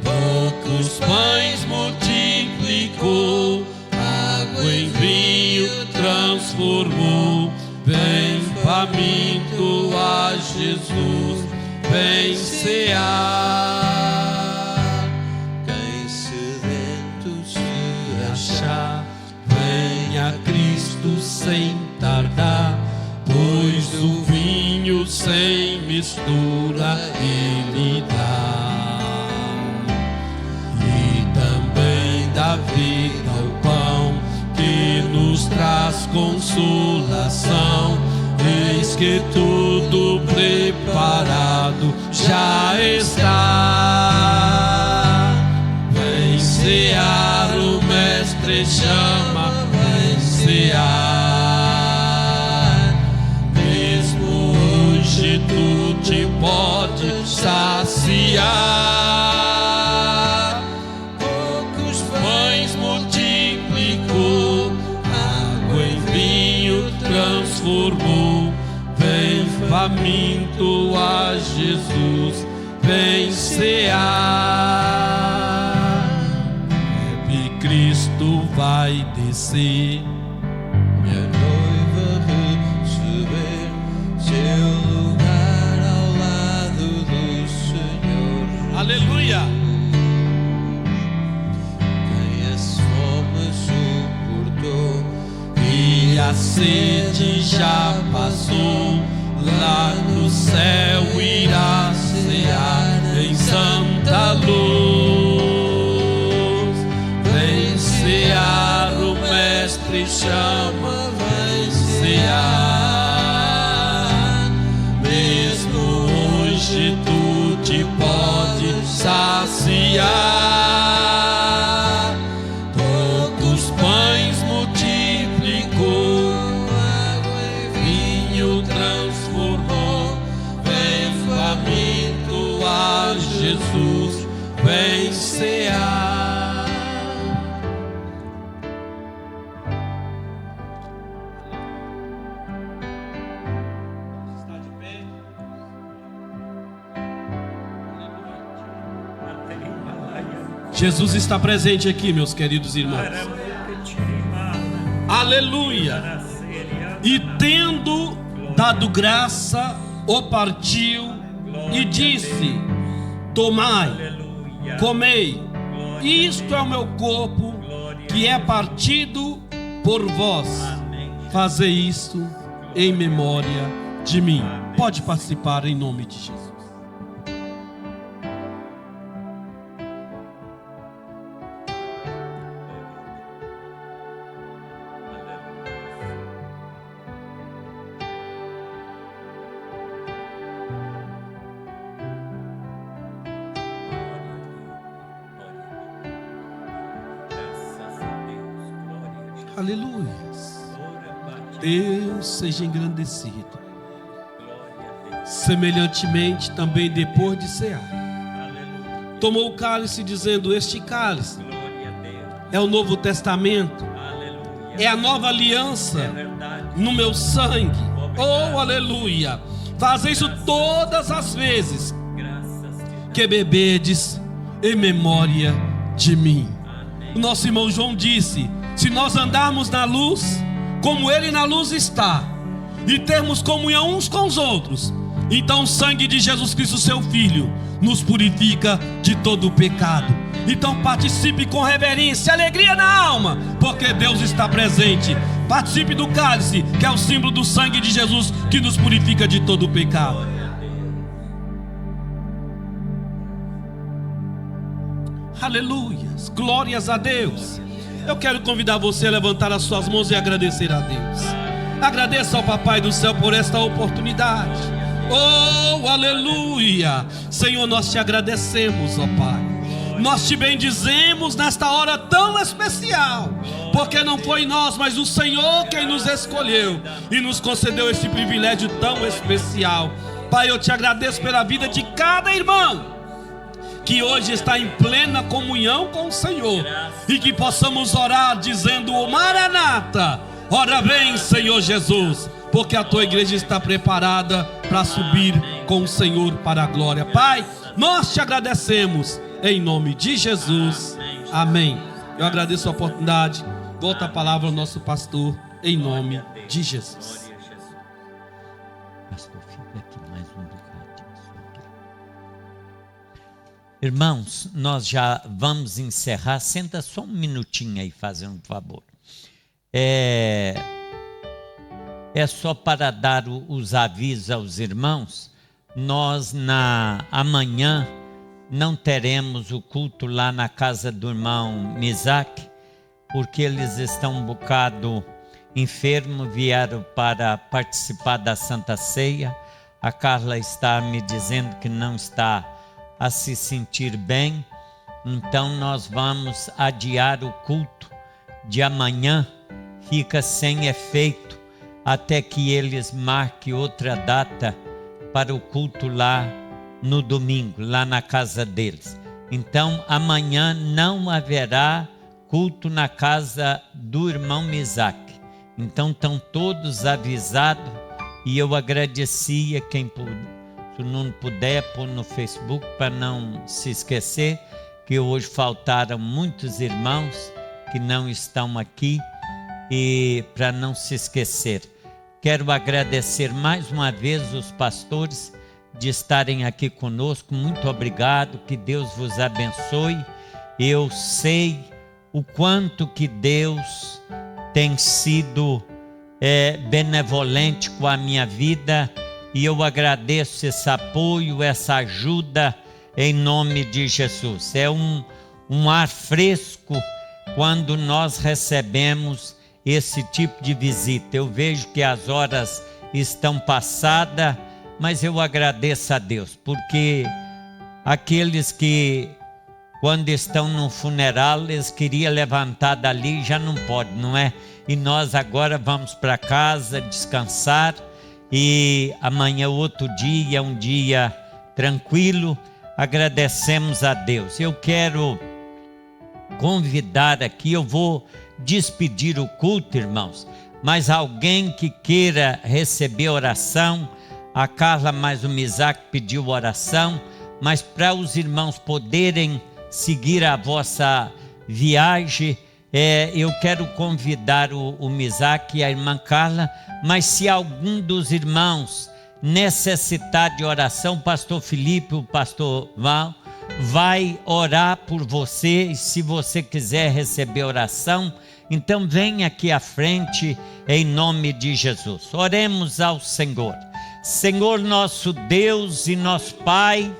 Poucos pães multiplicou, água em vinho transformou. Vem faminto a Jesus, vem cear. Quem sedento se Achar, venha a Cristo sem tardar, pois o vinho sem mistura Ele dá. E também dá vida ao pão, que nos traz consolação. Eis que tudo preparado já está. Vem cear, o Mestre chama, vem cear. Mesmo hoje tu te pode saciar. Poucos pães multiplicou, água em vinho transformou. Vem faminto a Jesus, vem cear. E Cristo vai descer, minha noiva receber seu lugar ao lado do Senhor. aleluia. Quem as fomes suportou E a sede já passou, lá no céu irá cear em santa luz. Vem cear, o Mestre chama, vem cear. Mesmo hoje tu te pode saciar. Poucos pães multiplicou, água em vinho transformou. Vem faminto a Jesus, vem cear. Está de pé? Jesus está presente aqui, meus queridos irmãos. Aleluia. E tendo dado graça, o partiu e disse: tomai, comei, isto é o meu corpo, que é partido por vós. Fazei isto em memória de mim. Pode participar em nome de Jesus. Aleluia. Deus seja engrandecido. Semelhantemente, também depois de cear, tomou o cálice, dizendo: este cálice é o Novo Testamento, é a nova aliança no meu sangue. Oh, aleluia. Fazei isso todas as vezes que beberdes em memória de mim. O nosso irmão João disse: se nós andarmos na luz, como Ele na luz está, e termos comunhão uns com os outros, então o sangue de Jesus Cristo, seu Filho, nos purifica de todo o pecado. Então participe com reverência, alegria na alma, porque Deus está presente. Participe do cálice, que é o símbolo do sangue de Jesus, que nos purifica de todo o pecado. Aleluia, glórias a Deus. Eu quero convidar você a levantar as suas mãos e agradecer a Deus. Agradeça ao Papai do céu por esta oportunidade. Oh, aleluia. Senhor, nós te agradecemos, ó Pai. Nós te bendizemos nesta hora tão especial, porque não foi nós, mas o Senhor quem nos escolheu e nos concedeu esse privilégio tão especial. Pai, eu te agradeço pela vida de cada irmão que hoje está em plena comunhão com o Senhor, e que possamos orar dizendo: o Maranata, ora vem, Senhor Jesus. porque a tua igreja está preparada para subir com o Senhor para a glória. Pai, nós te agradecemos em nome de Jesus. Amém. Eu agradeço a oportunidade. Volta a palavra ao nosso pastor em nome de Jesus. Pastor, fica aqui mais um bocadinho. Irmãos, nós já vamos encerrar. Senta só um minutinho aí, fazendo um favor. É só para dar os avisos aos irmãos. Nós amanhã não teremos o culto lá na casa do irmão Misak, porque eles estão um bocado enfermos, vieram para participar da Santa Ceia. A Carla está me dizendo que não está a se sentir bem, então nós vamos adiar o culto de amanhã, fica sem efeito, até que eles marquem outra data para o culto lá no domingo, lá na casa deles. Então amanhã não haverá culto na casa do irmão Misak. Então estão todos avisados, e eu agradecia quem se não puder pôr no Facebook para não se esquecer que hoje faltaram muitos irmãos que não estão aqui, e para não se esquecer. Quero agradecer mais uma vez os pastores de estarem aqui conosco. Muito obrigado, que Deus vos abençoe. Eu sei o quanto que Deus tem sido benevolente com a minha vida, e eu agradeço esse apoio, essa ajuda em nome de Jesus. É um ar fresco quando nós recebemos esse tipo de visita. Eu vejo que as horas estão passadas, mas eu agradeço a Deus, porque aqueles que quando estão no funeral, eles queriam levantar dali, já não pode, não é? E nós agora vamos para casa descansar, e amanhã outro dia, um dia tranquilo. Agradecemos a Deus. Eu quero convidar aqui, eu vou despedir o culto, irmãos, mas alguém que queira receber oração, a Carla mais o Misak pediu oração, mas para os irmãos poderem seguir a vossa viagem, eu quero convidar o Misak e a irmã Carla, mas se algum dos irmãos necessitar de oração, o pastor Felipe, o pastor Val, vai orar por você. E se você quiser receber oração, então vem aqui à frente em nome de Jesus. Oremos ao Senhor. Senhor, nosso Deus e nosso Pai,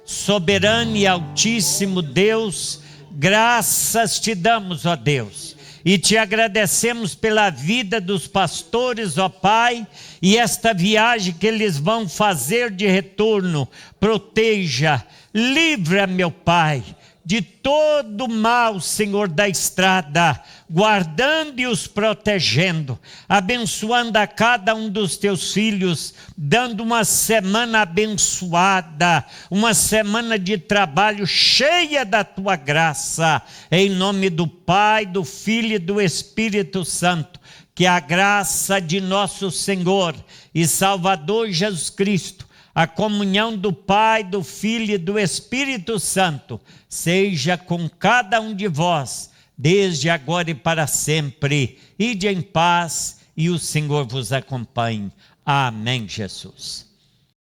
soberano e altíssimo Deus, graças te damos, ó Deus, e te agradecemos pela vida dos pastores, ó Pai, e esta viagem que eles vão fazer de retorno. Proteja, livra, meu Pai, de todo mal, Senhor, da estrada, guardando e os protegendo, abençoando a cada um dos teus filhos, dando uma semana abençoada, uma semana de trabalho cheia da tua graça, em nome do Pai, do Filho e do Espírito Santo. Que a graça de nosso Senhor e Salvador Jesus Cristo, a comunhão do Pai, do Filho e do Espírito Santo seja com cada um de vós, desde agora e para sempre. Ide em paz e o Senhor vos acompanhe. Amém, Jesus.